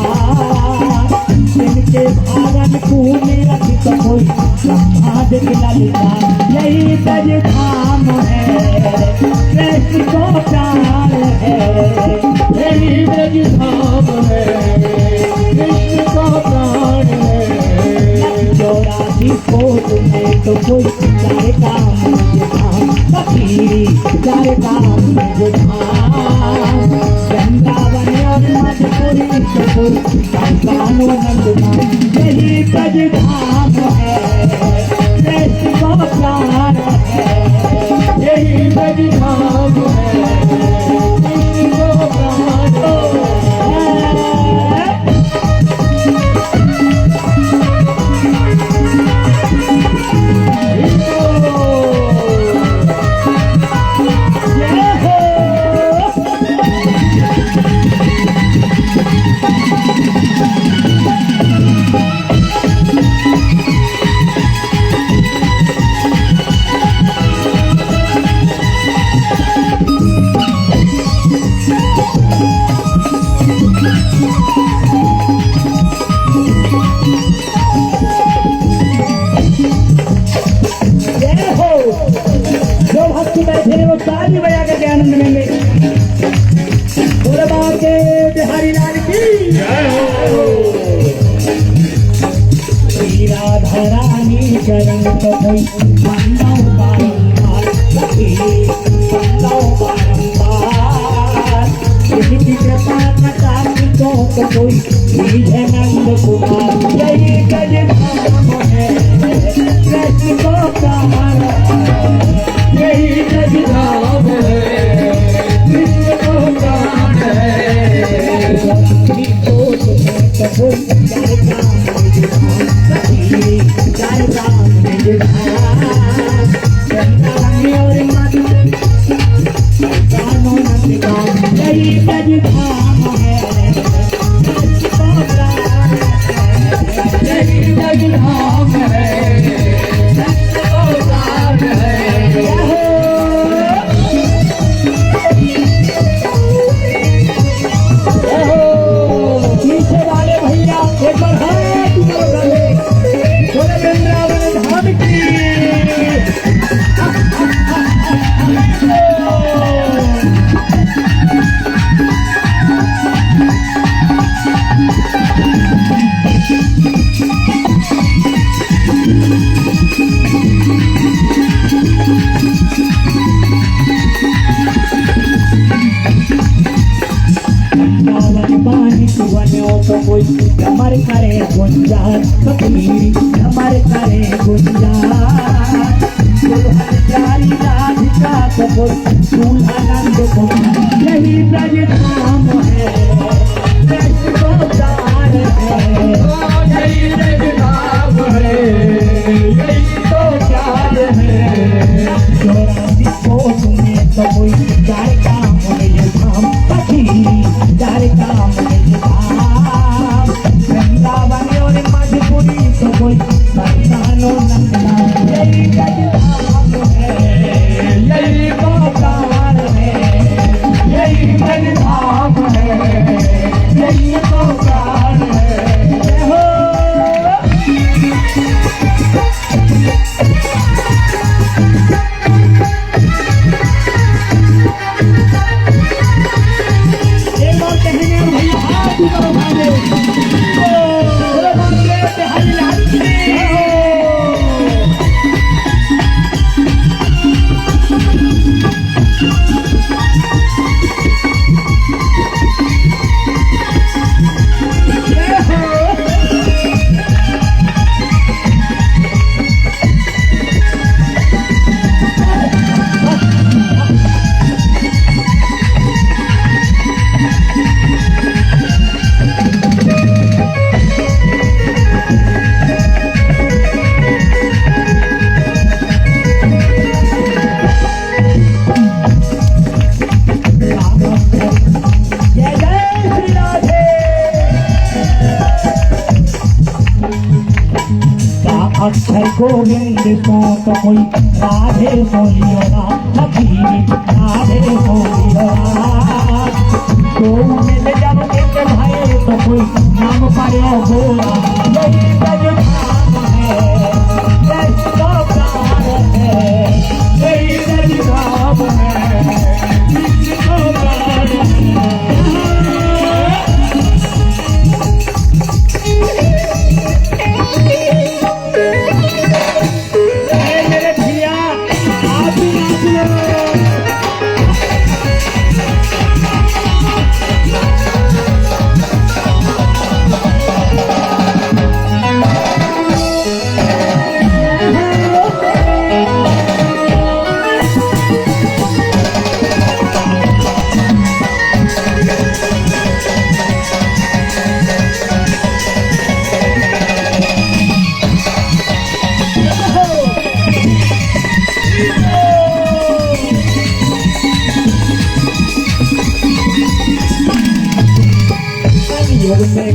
जिनके भावन खूने रखी तो कोई समाज की ललिता, यही ब्रज धाम है कृष्ण को प्राण है, यही ब्रज धाम है कृष्ण को प्राण है। चौरासी कोस में तो कोई चार काम में धाम सखी, चार काम में धाम। वृंदावन और मधुपुरी तो कोई बरसानो नंदगाम, यही ब्रज धाम है कृष्ण को प्राण है, यही ब्रज धाम है कृष्ण को प्राण है। ताली बजा करके आनंद लेंगे। बोले बाबा के बिहारी लाल की जय हो। राधा रानी चरण तो कोई मंदाओ बारंबार सखी, मंदाओ बारंबार। किसी कृपा कटा तो कोई सीधे नंद कुमार, यही ब्रज धाम है कृष्ण को प्राण है, यही ब्रज धाम है कृष्ण को प्राण है। चार काम में यही ब्रज धाम है कृष्ण को प्राण है, यही ब्रज धाम है कृष्ण को प्राण है। पीछे वाले भैया एक बार हाथ ऊपर करें, बोले वृंदावन धाम की। तो कोई कमर करे गुंजान कबीरी, कमर करे गुंजान। दुल्हन प्यारी राधिका तो कोई दूल्हानंद कुमार, यही ब्रज धाम है कृष्ण को प्राण है, यही ब्रज धाम है यही तो प्यार है। चौरासी कोस में तो कोई चार काम है ये धाम सखी, चार काम आरती करो भागे बोलो भागे बिहारी लाल की अक्षर गोविंद तो कोई राधे बोलियो ना लखीरी राधे बोलियो तो मिल जब एक भाई तो कोई नाम पायो बोला यही बजधाम है यही तो प्यार है यही बजधाम है यही तो प्यार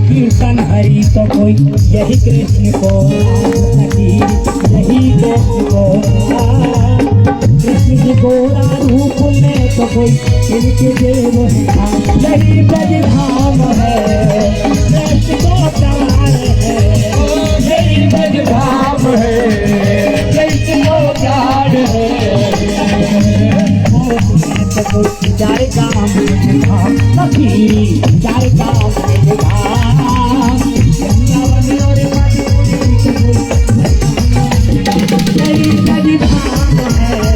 कीर्तन हरि तो कोई यही कृष्ण को यही कृष्ण को कृष्ण जी गोरा रूप में तो कोई इनके देव है यही बजधाम है कृष्ण को प्यार है यही बजधाम है कृष्ण को प्यार है जाए काम लखीरी जाए काम यही बजधाम है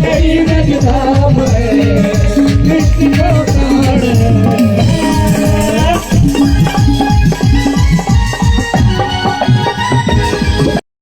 यही बजधाम है कृष्ण को प्राण है।